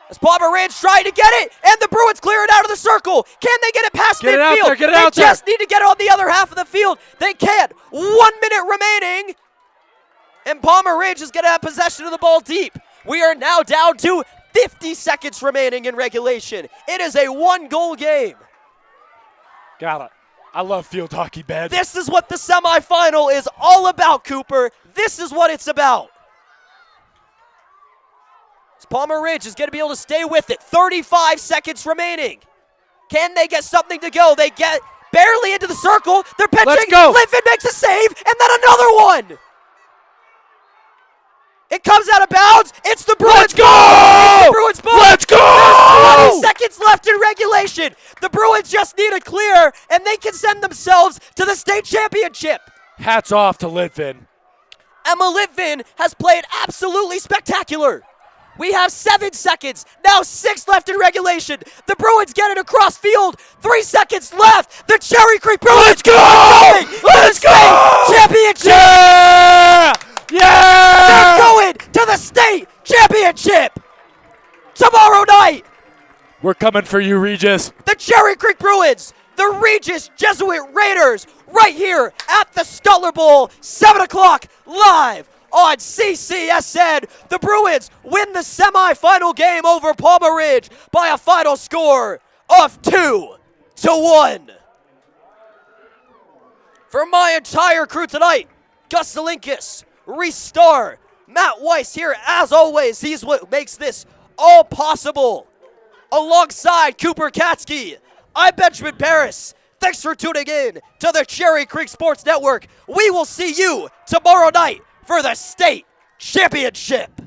S1: As Palmer Ridge trying to get it, and the Bruins clear it out of the circle. Can they get it past midfield? They just need to get it on the other half of the field. They can't. 1 minute remaining. And Palmer Ridge is going to have possession of the ball deep. We are now down to 50 seconds remaining in regulation. It is a 1-goal game.
S2: Got it. I love field hockey bad.
S1: This is what the semifinal is all about, Cooper. This is what it's about. Palmer Ridge is going to be able to stay with it. 35 seconds remaining. Can they get something to go? They get barely into the circle. They're pitching.
S2: Let's go.
S1: Litvin makes a save, and then another one. It comes out of bounds. It's the Bruins.
S2: Let's go!
S1: It's the Bruins ball.
S2: Let's go!
S1: There's 20 seconds left in regulation. The Bruins just need a clear, and they can send themselves to the state championship.
S2: Hats off to Litvin.
S1: Emma Litvin has played absolutely spectacular. We have 7 seconds, now 6 left in regulation. The Bruins get it across field, 3 seconds left. The Cherry Creek Bruins.
S2: Let's go! Let's go!
S1: Championship.
S2: Yeah! Yeah!
S1: They're going to the state championship tomorrow night.
S2: We're coming for you, Regis.
S1: The Cherry Creek Bruins, the Regis Jesuit Raiders, right here at the Stutler Bowl, 7 o'clock live on CCSN. The Bruins win the semifinal game over Palmer Ridge by a final score of 2-1. For my entire crew tonight, Gus Zelinkis, Reese Starr, Matt Weiss here as always. He's what makes this all possible. Alongside Cooper Katsky, I'm Benjamin Paris. Thanks for tuning in to the Cherry Creek Sports Network. We will see you tomorrow night for the state championship.